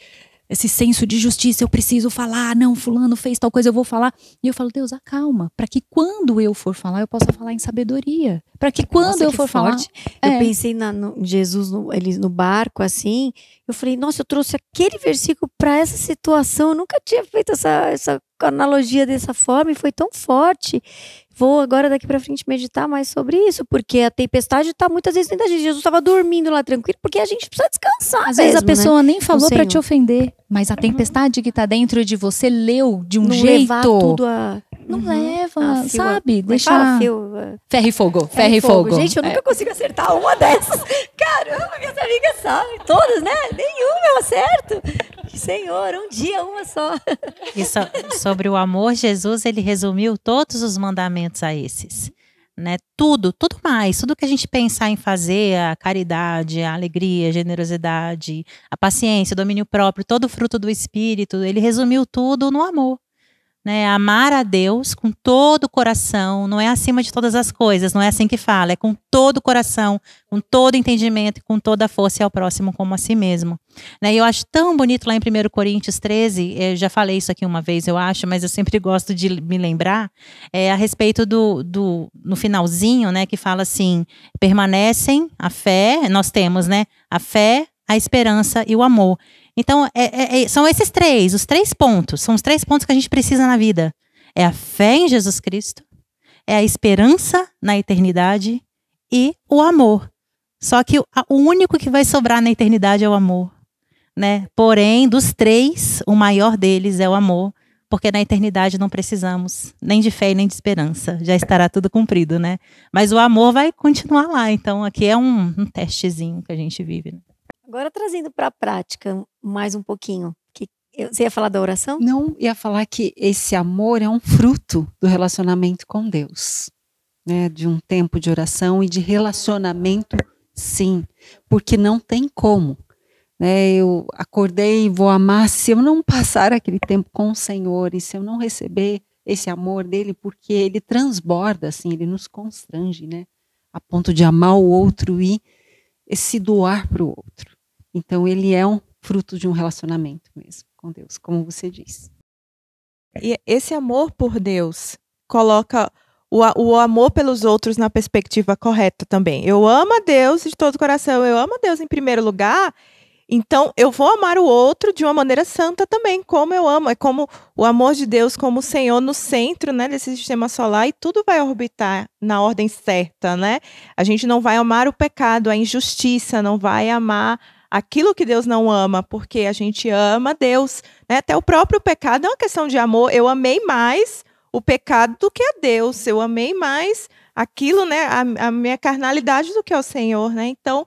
senso de justiça, eu preciso falar, não, fulano fez tal coisa, eu vou falar. E eu falo, Deus, acalma, para que quando eu for falar, eu possa falar em sabedoria. Para que quando eu for falar... Eu pensei no Jesus, ele no barco, assim, eu falei, nossa, eu trouxe aquele versículo para essa situação, eu nunca tinha feito essa com a analogia dessa forma e foi tão forte. Vou agora daqui pra frente meditar mais sobre isso, porque a tempestade tá muitas vezes dentro da gente. Jesus estava dormindo lá tranquilo, porque a gente precisa descansar. Às vezes a mesmo, pessoa né? nem falou pra Senhor. te ofender, mas a tempestade que tá dentro de você leu de um Não jeito. levar tudo a... Não Uhum. leva, Ah, fio, sabe? como é que fala? Deixar. Fio, Ferro e fogo, ferro e fogo. Gente, eu nunca consigo acertar uma dessas. Caramba, minhas amigas sabem. Todas, né? Nenhuma eu acerto. Senhor, um dia, uma só. E sobre o amor, Jesus, ele resumiu todos os mandamentos a esses. Né? Tudo mais, tudo que a gente pensar em fazer, a caridade, a alegria, a generosidade, a paciência, o domínio próprio, todo o fruto do Espírito, ele resumiu tudo no amor. Né? Amar a Deus com todo o coração, não é acima de todas as coisas, não é assim que fala, é com todo o coração, com todo o entendimento, com toda a força e ao próximo como a si mesmo. Né? E eu acho tão bonito lá em 1 Coríntios 13, eu já falei isso aqui uma vez, eu acho, mas eu sempre gosto de me lembrar, a respeito no finalzinho, né, que fala assim, permanecem a fé, nós temos, né, a fé, a esperança e o amor. Então, são esses três, os 3 pontos. São os 3 pontos que a gente precisa na vida. É a fé em Jesus Cristo, é a esperança na eternidade e o amor. Só que o único que vai sobrar na eternidade é o amor. Né? Porém, dos 3, o maior deles é o amor, porque na eternidade não precisamos nem de fé e nem de esperança. Já estará tudo cumprido, né? Mas o amor vai continuar lá. Então, aqui é um testezinho que a gente vive. Né? Agora trazendo para a prática mais um pouquinho. Você ia falar da oração? Não, ia falar que esse amor é um fruto do relacionamento com Deus. Né? De um tempo de oração e de relacionamento, sim. Porque não tem como. Né? Eu acordei e vou amar se eu não passar aquele tempo com o Senhor e se eu não receber esse amor dele, porque ele transborda, assim, ele nos constrange, né? A ponto de amar o outro e se doar para o outro. Então, ele é um fruto de um relacionamento mesmo com Deus, como você disse. E esse amor por Deus coloca o amor pelos outros na perspectiva correta também. Eu amo a Deus de todo o coração, eu amo a Deus em primeiro lugar, então eu vou amar o outro de uma maneira santa também, como eu amo. É como o amor de Deus como o Senhor no centro, né, desse sistema solar, e tudo vai orbitar na ordem certa. Né? A gente não vai amar o pecado, a injustiça, não vai amar aquilo que Deus não ama, porque a gente ama Deus. Né? Até o próprio pecado é uma questão de amor. Eu amei mais o pecado do que a Deus. Eu amei mais aquilo, né, a minha carnalidade do que ao Senhor. Né? Então,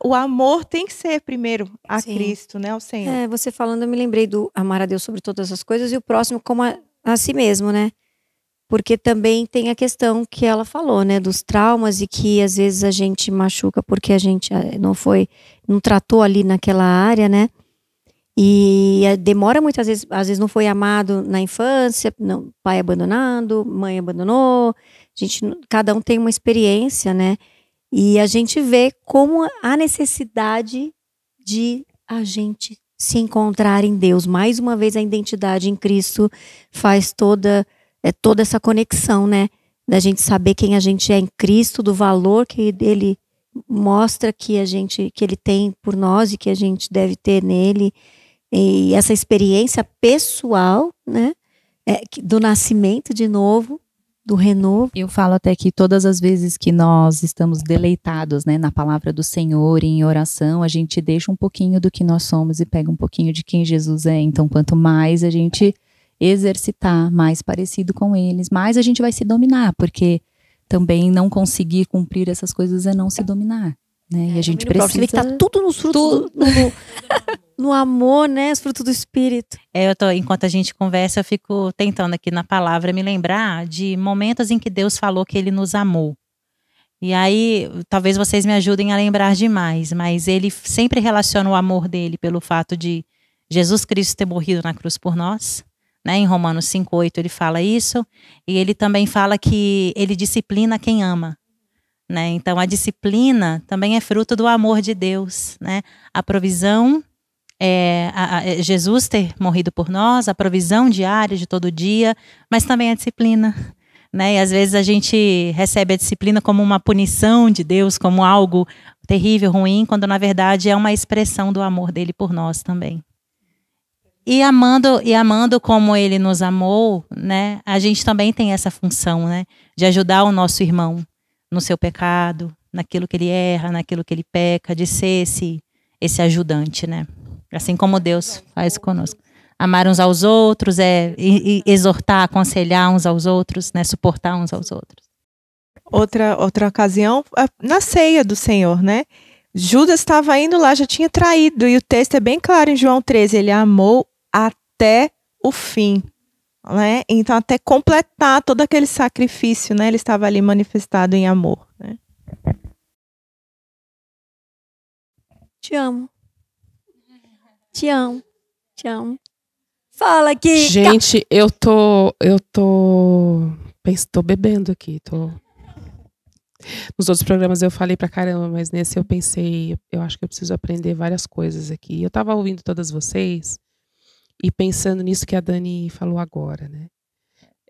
o amor tem que ser primeiro a Sim. Cristo, né, ao Senhor. Você falando, eu me lembrei do amar a Deus sobre todas as coisas e o próximo como a si mesmo, né? Porque também tem a questão que ela falou, né, dos traumas e que às vezes a gente machuca porque a gente não tratou ali naquela área, né? E demora muitas vezes, às vezes não foi amado na infância, não, pai abandonado, mãe abandonou, cada um tem uma experiência, né? E a gente vê como a necessidade de a gente se encontrar em Deus. Mais uma vez a identidade em Cristo faz toda essa conexão, né? Da gente saber quem a gente é em Cristo, do valor que ele mostra que ele tem por nós e que a gente deve ter nele. E essa experiência pessoal, né? Do nascimento de novo, do renovo. Eu falo até que todas as vezes que nós estamos deleitados, né, na palavra do Senhor, em oração, a gente deixa um pouquinho do que nós somos e pega um pouquinho de quem Jesus é. Então, quanto mais a gente exercitar, mais parecido com eles, mais a gente vai se dominar, porque também não conseguir cumprir essas coisas é não se dominar, né? E a gente precisa... Você vê que tá tudo nos frutos, no amor, né? Os frutos do Espírito. Enquanto a gente conversa, eu fico tentando aqui na palavra me lembrar de momentos em que Deus falou que ele nos amou. E aí, talvez vocês me ajudem a lembrar demais, mas ele sempre relaciona o amor dele pelo fato de Jesus Cristo ter morrido na cruz por nós. Né? Em Romanos 5:8 ele fala isso, e ele também fala que ele disciplina quem ama. Né? Então a disciplina também é fruto do amor de Deus. Né? A provisão, Jesus ter morrido por nós, a provisão diária de todo dia, mas também a disciplina. Né? E às vezes a gente recebe a disciplina como uma punição de Deus, como algo terrível, ruim, quando na verdade é uma expressão do amor dele por nós também. E amando como ele nos amou, né? A gente também tem essa função, né? De ajudar o nosso irmão no seu pecado, naquilo que ele erra, naquilo que ele peca, de ser esse ajudante, né? Assim como Deus faz conosco. Amar uns aos outros, exortar, aconselhar uns aos outros, né? Suportar uns aos outros. Outra ocasião, na ceia do Senhor, né? Judas estava indo lá, já tinha traído, e o texto é bem claro em João 13, ele amou até o fim, né? Então, até completar todo aquele sacrifício, né? Ele estava ali manifestado em amor, né? Te amo. Te amo. Te amo. Fala aqui. Gente, eu tô bebendo aqui, Nos outros programas eu falei pra caramba, mas nesse eu pensei, eu acho que eu preciso aprender várias coisas aqui. Eu tava ouvindo todas vocês e pensando nisso que a Dani falou agora, né?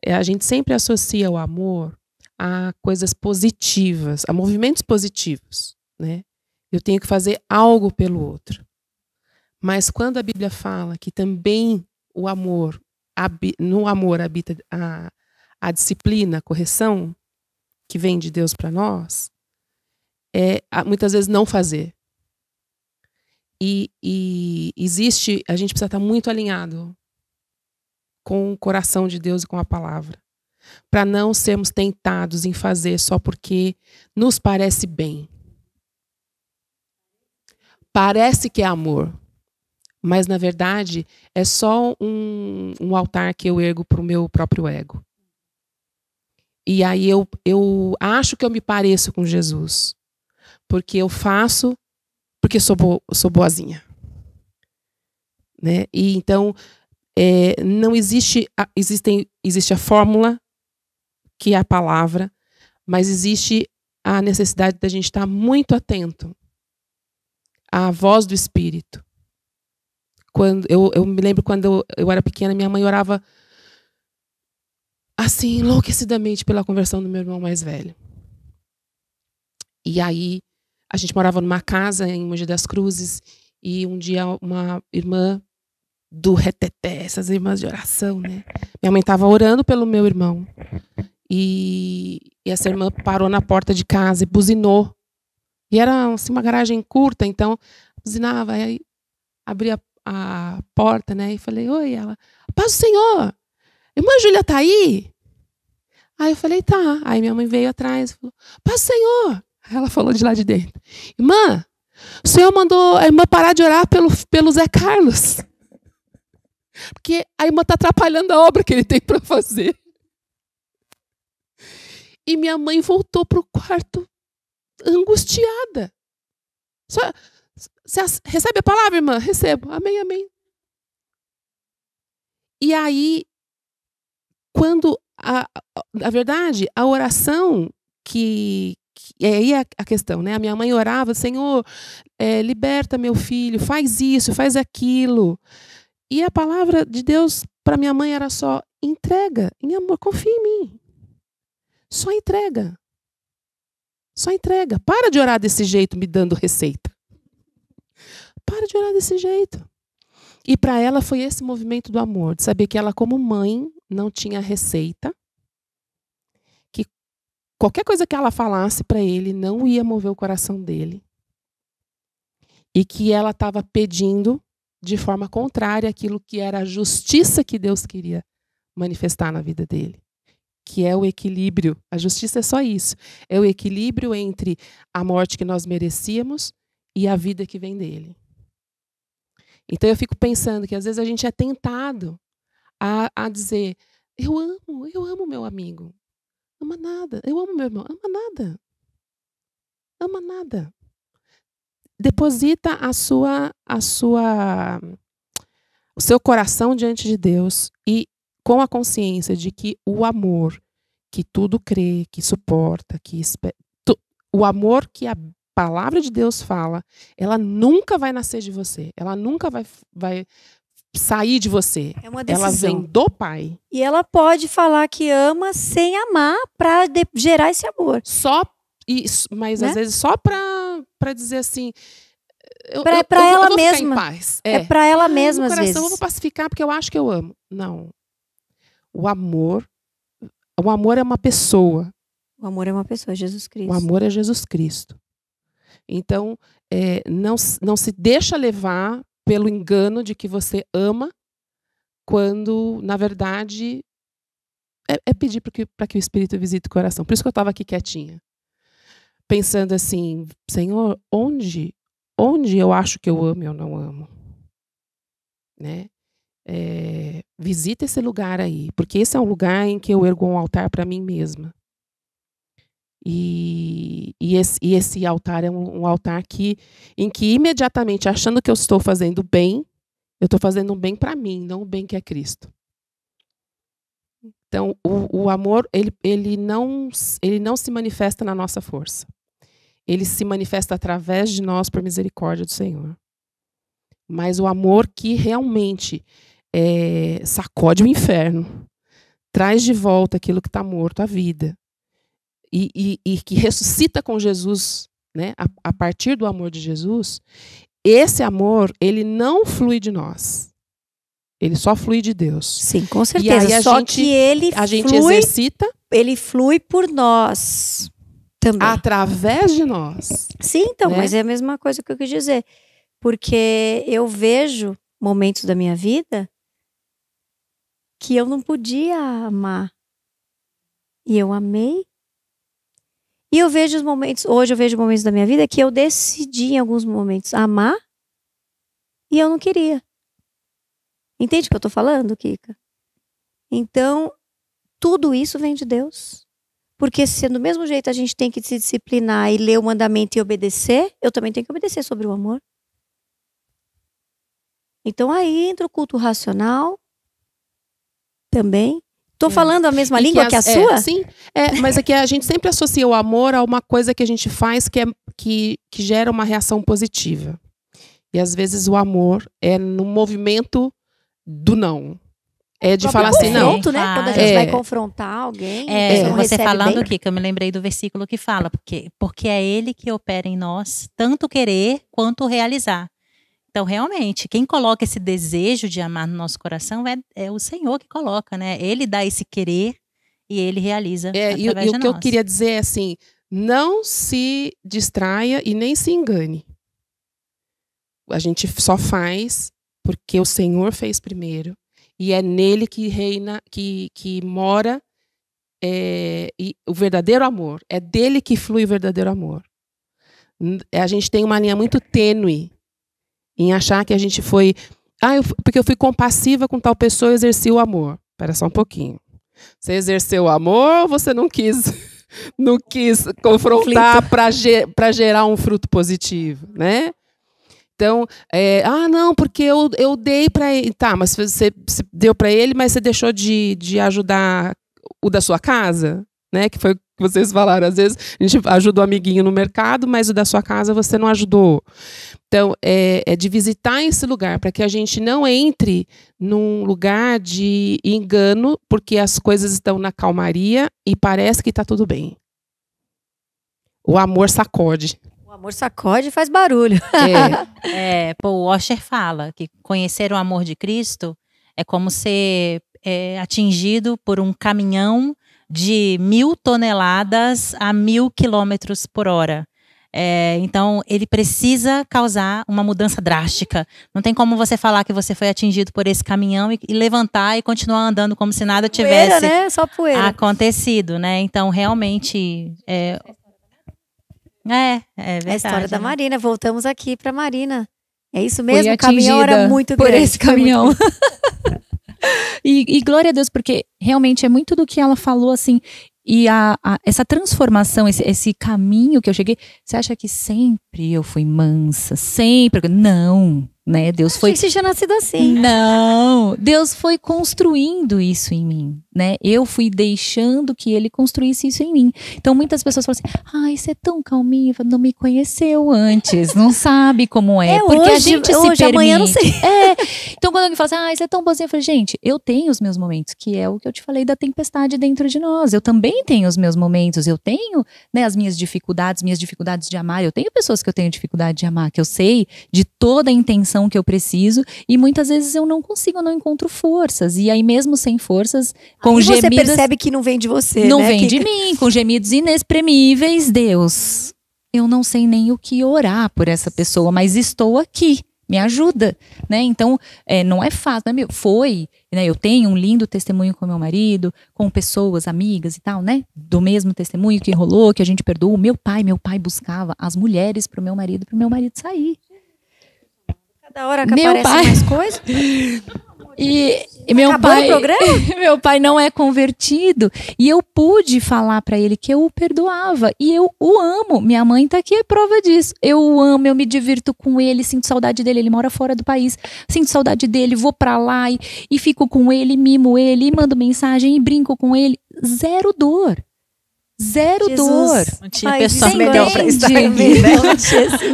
A gente sempre associa o amor a coisas positivas, a movimentos positivos, né? Eu tenho que fazer algo pelo outro. Mas quando a Bíblia fala que também o amor, no amor habita a disciplina, a correção, que vem de Deus para nós, muitas vezes não fazer. E existe, a gente precisa estar muito alinhado com o coração de Deus e com a palavra, para não sermos tentados em fazer só porque nos parece bem. Parece que é amor, mas na verdade é só um altar que eu ergo para o meu próprio ego. E aí eu acho que eu me pareço com Jesus, porque eu faço, porque sou boazinha, né? E então não existe a fórmula, que é a palavra, mas existe a necessidade da gente estar muito atento à voz do Espírito. Quando eu me lembro, quando eu era pequena, minha mãe orava assim, enlouquecidamente pela conversão do meu irmão mais velho. E aí, a gente morava numa casa em Mogi das Cruzes, e um dia uma irmã do reteté, essas irmãs de oração, né? Minha mãe estava orando pelo meu irmão. E essa irmã parou na porta de casa e buzinou. E era assim, uma garagem curta, então buzinava. Aí abri a porta, né? E falei, oi, ela, paz do Senhor! Irmã Júlia tá aí? Aí eu falei, tá. Aí minha mãe veio atrás e falou, paz do Senhor! Aí ela falou de lá de dentro, irmã, o Senhor mandou a irmã parar de orar pelo Zé Carlos. Porque a irmã está atrapalhando a obra que ele tem para fazer. E minha mãe voltou para o quarto angustiada. Você recebe a palavra, irmã? Recebo. Amém, amém. E aí, quando, na verdade, a oração que aí é a questão, né? A minha mãe orava, Senhor, liberta meu filho, faz isso, faz aquilo. E a palavra de Deus para minha mãe era só entrega, em amor, confia em mim. Só entrega. Só entrega. Para de orar desse jeito, me dando receita. Para de orar desse jeito. E para ela foi esse movimento do amor, de saber que ela, como mãe, não tinha receita, que qualquer coisa que ela falasse para ele não ia mover o coração dele. E que ela estava pedindo de forma contrária àquilo que era a justiça que Deus queria manifestar na vida dele. Que é o equilíbrio. A justiça é só isso. É o equilíbrio entre a morte que nós merecíamos e a vida que vem dele. Então eu fico pensando que às vezes a gente é tentado a dizer, eu amo meu amigo. Ama nada. Eu amo meu irmão. Ama nada. Ama nada. Deposita o seu coração diante de Deus e com a consciência de que o amor que tudo crê, que suporta, que espera, o amor que a palavra de Deus fala, ela nunca vai nascer de você, ela nunca vai sair de você. É uma decisão. Ela vem do Pai. E ela pode falar que ama sem amar para gerar esse amor. Mas né? às vezes só para dizer assim, Pra ela vou mesma. ficar em paz. É pra ela No mesma, às coração eu vezes. vou pacificar porque eu acho que eu amo. Não. O amor é uma pessoa. O amor é uma pessoa, Jesus Cristo. O amor é Jesus Cristo. Então, não se deixa levar pelo engano de que você ama, quando, na verdade, é pedir para que o Espírito visite o coração. Por isso que eu estava aqui quietinha. Pensando assim, Senhor, onde eu acho que eu amo e eu não amo? Né? Visita esse lugar aí, porque esse é um lugar em que eu ergo um altar para mim mesma. E esse altar é um altar em que imediatamente, achando que eu estou fazendo bem, eu estou fazendo um bem para mim, não o bem que é Cristo. Então, o amor, ele não se manifesta na nossa força. Ele se manifesta através de nós por misericórdia do Senhor. Mas o amor que realmente sacode o inferno, traz de volta aquilo que está morto, a vida, e que ressuscita com Jesus, né, a partir do amor de Jesus, esse amor, ele não flui de nós. Ele só flui de Deus. Sim, com certeza. E aí Só que a gente exercita. Ele flui por nós também. Através de nós. Sim, então, né? mas é a mesma coisa que eu quis dizer. Porque eu vejo momentos da minha vida que eu não podia amar. E eu amei. E eu vejo os momentos, hoje eu vejo momentos da minha vida que eu decidi em alguns momentos amar e eu não queria. Entende o que eu tô falando, Kika? Então, tudo isso vem de Deus. Porque se do mesmo jeito a gente tem que se disciplinar e ler o mandamento e obedecer, eu também tenho que obedecer sobre o amor. Então aí entra o culto racional também. Tô falando a mesma língua que a sua? Sim, mas é que a gente sempre associa o amor a uma coisa que a gente faz que gera uma reação positiva. E às vezes o amor é no movimento do não. É de falar assim, não. Confronto, né? Quando a gente vai confrontar alguém. Você falando, Kika, eu me lembrei do versículo que fala, porque é ele que opera em nós, tanto querer quanto realizar. Então, realmente, quem coloca esse desejo de amar no nosso coração é o Senhor que coloca, né? Ele dá esse querer e ele realiza através de nós. E o que eu queria dizer é assim, não se distraia e nem se engane. A gente só faz porque o Senhor fez primeiro. E é nele que reina, que mora e o verdadeiro amor. É dele que flui o verdadeiro amor. A gente tem uma linha muito tênue em achar que a gente foi... porque eu fui compassiva com tal pessoa e exerci o amor. Espera só um pouquinho. Você exerceu o amor ou você não quis confrontar para gerar um fruto positivo, né? Então, não, porque eu dei para ele. Tá, mas você deu para ele, mas você deixou de ajudar o da sua casa, né? Que foi o que vocês falaram. Às vezes a gente ajuda o amiguinho no mercado, mas o da sua casa você não ajudou. Então, é de visitar esse lugar, para que a gente não entre num lugar de engano, porque as coisas estão na calmaria e parece que está tudo bem. O amor sacode. O amor sacode e faz barulho. O Washer fala que conhecer o amor de Cristo é como ser atingido por um caminhão de 1.000 toneladas a 1.000 quilômetros por hora. Então, ele precisa causar uma mudança drástica. Não tem como você falar que você foi atingido por esse caminhão e levantar e continuar andando como se nada tivesse poeira, né? Só poeira. acontecido, né? Então, realmente... É verdade. É a história da Marina. Voltamos aqui para Marina. É isso Fui mesmo? O caminhão era muito por grande. esse caminhão. E glória a Deus, porque realmente é muito do que ela falou, assim, e essa transformação, esse caminho que eu cheguei, você acha que sempre eu fui mansa? Sempre? Não, né? Deus foi... Achei que você tinha nascido assim. Não, Deus foi construindo isso em mim. né? Eu fui deixando que ele construísse isso em mim. Então muitas pessoas falam assim: ai, você é tão calminha, não me conheceu antes, não sabe como é. Porque hoje, a gente se hoje, permite. amanhã não sei. Então quando alguém fala assim: ai, você é tão boazinha, eu falo: gente, eu tenho os meus momentos, que é o que eu te falei da tempestade dentro de nós. Eu também tenho os meus momentos, eu tenho, né, as minhas dificuldades de amar. Eu tenho pessoas que eu tenho dificuldade de amar, que eu sei de toda a intenção que eu preciso, e muitas vezes eu não consigo, eu não encontro forças. E aí mesmo sem forças, com E você gemidos, percebe que não vem de você, não né? vem Que- de mim, com gemidos inexprimíveis, Deus, eu não sei nem o que orar por essa pessoa, mas estou aqui, me ajuda, né? Então, não é fácil, né? Foi, né? Eu tenho um lindo testemunho com meu marido, com pessoas, amigas e tal, né? Do mesmo testemunho que rolou, que a gente perdoou. Meu pai buscava as mulheres pro meu marido sair. Cada hora que Meu aparece pai- mais coisa. E meu Acabou pai, o programa? meu pai não é convertido, e eu pude falar pra ele que eu o perdoava, e eu o amo. Minha mãe tá aqui, é prova disso. Eu o amo, eu me divirto com ele, sinto saudade dele. Ele mora fora do país, sinto saudade dele, vou pra lá e fico com ele, mimo ele, e mando mensagem e brinco com ele. Zero dor. Zero Jesus. dor. Não tinha Faz pessoa isso, melhor pra estar aqui, entende? né?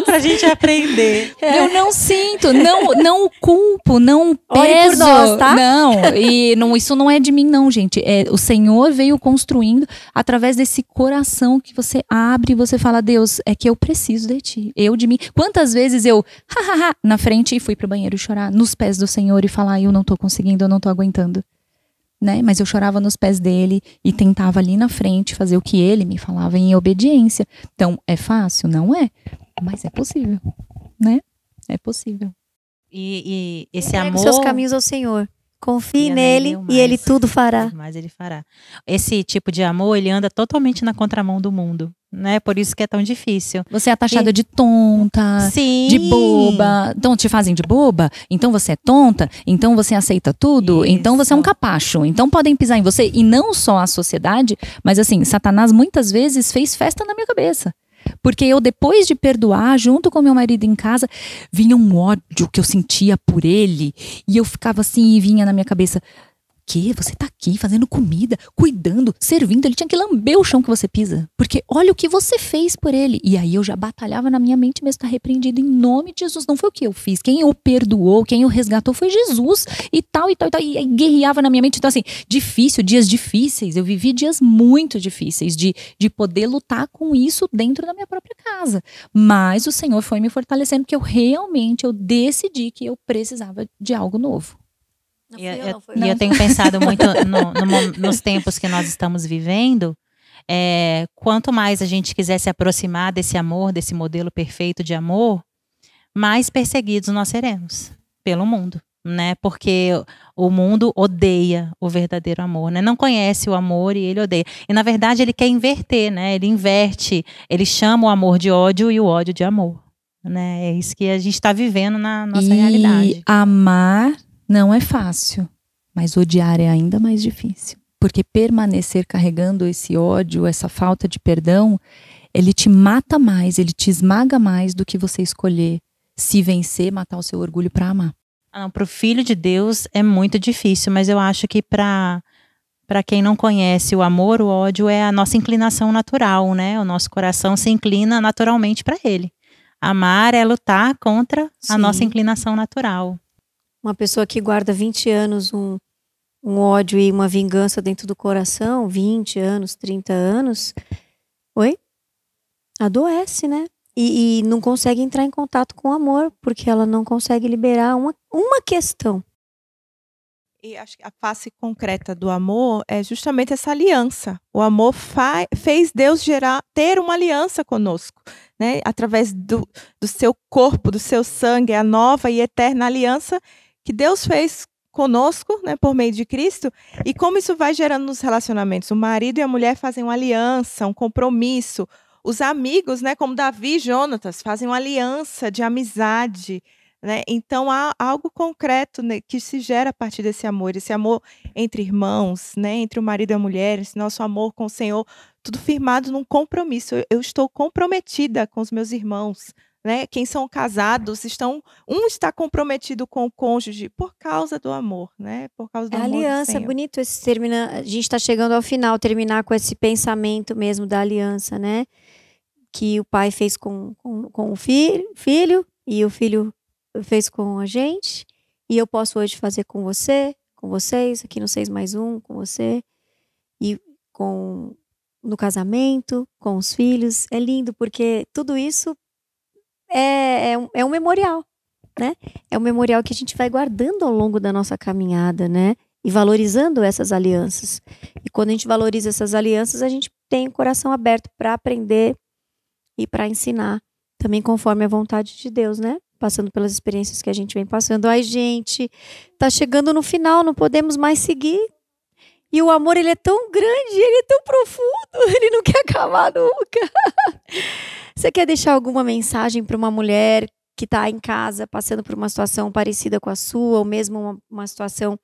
Pra gente aprender. Eu não sinto, não culpo, não Ore por peso. nós, tá? Não, isso não é de mim não, gente. O Senhor veio construindo através desse coração que você abre e você fala: Deus, é que eu preciso de ti, eu de mim. Quantas vezes eu, na frente, e fui pro banheiro chorar nos pés do Senhor e falar: eu não tô conseguindo, eu não tô aguentando. Né? Mas eu chorava nos pés dele e tentava ali na frente fazer o que ele me falava em obediência. Então, é fácil? Não é. Mas é possível, né? É possível. E esse Entregue amor... os seus caminhos ao Senhor. Confie Confia nele nele, o e ele mais. tudo fará. Mas ele fará. Esse tipo de amor, ele anda totalmente na contramão do mundo, né? Por isso que é tão difícil. Você é taxada de tonta, Sim. de boba. Então te fazem de boba? Então você é tonta? Então você aceita tudo? Isso. Então você é um capacho. Então podem pisar em você. E não só a sociedade, mas assim, Satanás muitas vezes fez festa na minha cabeça. Porque eu, depois de perdoar, junto com meu marido em casa, vinha um ódio que eu sentia por ele. E eu ficava assim, e vinha na minha cabeça: que você tá aqui fazendo comida, cuidando, servindo, ele tinha que lamber o chão que você pisa, porque olha o que você fez por ele. E aí eu já batalhava na minha mente mesmo: tá repreendido em nome de Jesus. Não foi o que eu fiz, quem o perdoou, quem o resgatou foi Jesus, e tal, e aí guerreava na minha mente. Então assim, difícil, dias difíceis, eu vivi dias muito difíceis de poder lutar com isso dentro da minha própria casa, mas o Senhor foi me fortalecendo, porque eu decidi que eu precisava de algo novo. Não E fui eu, não, foi eu tenho pensado muito nos tempos que nós estamos vivendo. Quanto mais a gente quiser se aproximar desse amor, desse modelo perfeito de amor, mais perseguidos nós seremos pelo mundo, né? Porque o mundo odeia o verdadeiro amor, né? Não conhece o amor e ele odeia. E na verdade ele quer inverter, né? Ele inverte, ele chama o amor de ódio e o ódio de amor, né? É isso que a gente está vivendo na nossa realidade. Amar não é fácil, mas odiar é ainda mais difícil. Porque permanecer carregando esse ódio, essa falta de perdão, ele te mata mais, ele te esmaga mais do que você escolher se vencer, matar o seu orgulho para amar. Para o Filho de Deus é muito difícil, mas eu acho que para quem não conhece o amor, o ódio é a nossa inclinação natural, né? O nosso coração se inclina naturalmente para ele. Amar é lutar contra a Sim. nossa inclinação natural. Uma pessoa que guarda 20 anos um ódio e uma vingança dentro do coração, 20 anos, 30 anos, adoece, né? E não consegue entrar em contato com o amor, porque ela não consegue liberar uma questão. E acho que a face concreta do amor é justamente essa aliança. O amor fez Deus ter uma aliança conosco, né? Através do seu corpo, do seu sangue, a nova e eterna aliança que Deus fez conosco, né, por meio de Cristo. E como isso vai gerando nos relacionamentos. O marido e a mulher fazem uma aliança, um compromisso. Os amigos, né, como Davi e Jonatas, fazem uma aliança de amizade, né? Então há algo concreto, né, que se gera a partir desse amor entre irmãos, né, entre o marido e a mulher, esse nosso amor com o Senhor, tudo firmado num compromisso. Eu estou comprometida com os meus irmãos, né? Quem são casados um está comprometido com o cônjuge por causa do amor, né? Por causa do É amor do aliança, é Senhor. bonito esse termina. A gente está chegando ao final, terminar com esse pensamento mesmo da aliança, né? Que o pai fez com o filho, e o filho fez com a gente, e eu posso hoje fazer com você, com vocês, aqui no 6+1, com você, e no casamento, com os filhos. É lindo, porque tudo isso é um memorial, né? É um memorial que a gente vai guardando ao longo da nossa caminhada, né? E valorizando essas alianças. E quando a gente valoriza essas alianças, a gente tem o coração aberto para aprender e para ensinar, também conforme a vontade de Deus, né? Passando pelas experiências que a gente vem passando. Ai, gente, tá chegando no final, não podemos mais seguir. E o amor, ele é tão grande, ele é tão profundo, ele não quer acabar nunca. Você quer deixar alguma mensagem para uma mulher que está em casa passando por uma situação parecida com a sua, ou mesmo uma situação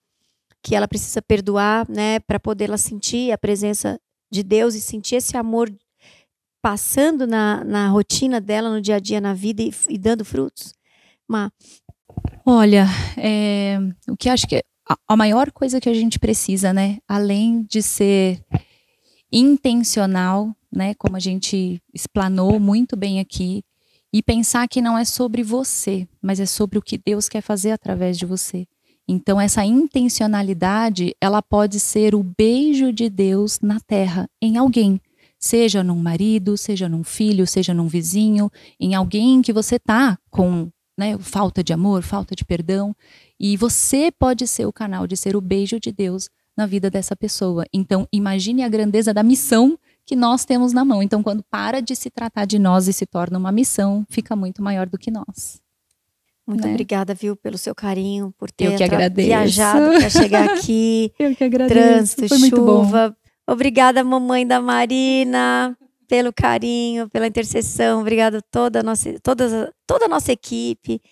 que ela precisa perdoar, né, para poder ela sentir a presença de Deus e sentir esse amor passando na rotina dela, no dia a dia, na vida e dando frutos? Olha, o que acho que é a maior coisa que a gente precisa, né, além de ser intencional, né, como a gente explanou muito bem aqui, e pensar que não é sobre você, mas é sobre o que Deus quer fazer através de você. Então essa intencionalidade, ela pode ser o beijo de Deus na terra, em alguém. Seja num marido, seja num filho, seja num vizinho, em alguém que você tá com, né, falta de amor, falta de perdão. E você pode ser o canal de ser o beijo de Deus na vida dessa pessoa. Então imagine a grandeza da missão que nós temos na mão. Então quando para de se tratar de nós e se torna uma missão, fica muito maior do que nós. Muito né? obrigada, viu, pelo seu carinho, por ter Eu que agradeço. viajado para chegar aqui. Eu que agradeço. Trânsito, foi muito bom. chuva. Obrigada, mamãe da Marina, pelo carinho, pela intercessão. Obrigada a toda a nossa equipe,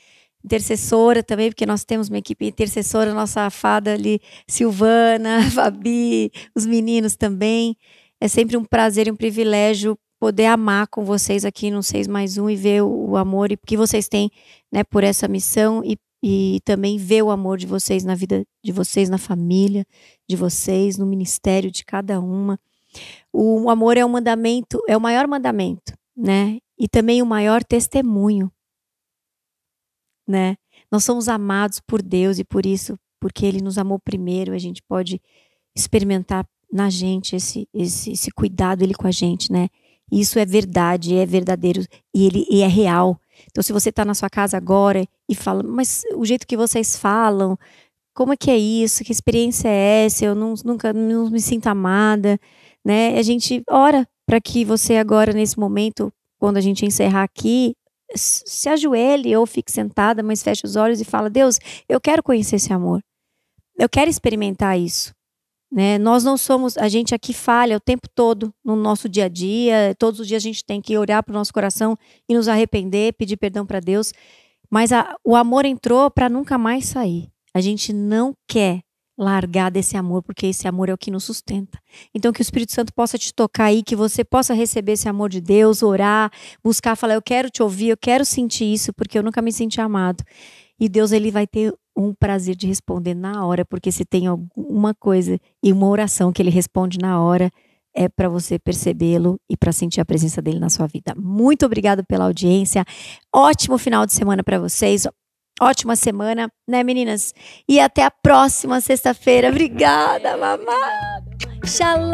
intercessora também, porque nós temos uma equipe intercessora, nossa fada ali, Silvana, Fabi, os meninos também. É sempre um prazer e um privilégio poder amar com vocês aqui no 6+1 e ver o amor que vocês têm, né, por essa missão e também ver o amor de vocês na vida de vocês, na família de vocês, no ministério de cada uma. O amor é um mandamento, é o maior mandamento, né? E também o maior testemunho, né? Nós somos amados por Deus e por isso, porque Ele nos amou primeiro, a gente pode experimentar na gente esse cuidado, Ele com a gente, né? E isso é verdade, é verdadeiro e é real. Então, se você está na sua casa agora e fala, mas o jeito que vocês falam, como é que é isso? Que experiência é essa? Eu nunca não me sinto amada, né? A gente ora para que você agora, nesse momento, quando a gente encerrar aqui, se ajoelhe ou fique sentada, mas feche os olhos e fala, Deus, eu quero conhecer esse amor. Eu quero experimentar isso. Né? Nós não somos, a gente aqui falha o tempo todo no nosso dia a dia, todos os dias a gente tem que olhar para o nosso coração e nos arrepender, pedir perdão para Deus, mas o amor entrou para nunca mais sair. A gente não quer largar desse amor, porque esse amor é o que nos sustenta. Então que o Espírito Santo possa te tocar aí, que você possa receber esse amor de Deus, orar, buscar, falar, eu quero te ouvir, eu quero sentir isso, porque eu nunca me senti amado. E Deus, Ele vai ter um prazer de responder na hora, porque se tem alguma coisa e uma oração que Ele responde na hora, é para você percebê-lo e para sentir a presença dele na sua vida. Muito obrigada pela audiência. Ótimo final de semana para vocês. Ótima semana, né, meninas? E até a próxima sexta-feira. Obrigada, mamãe. Shalom!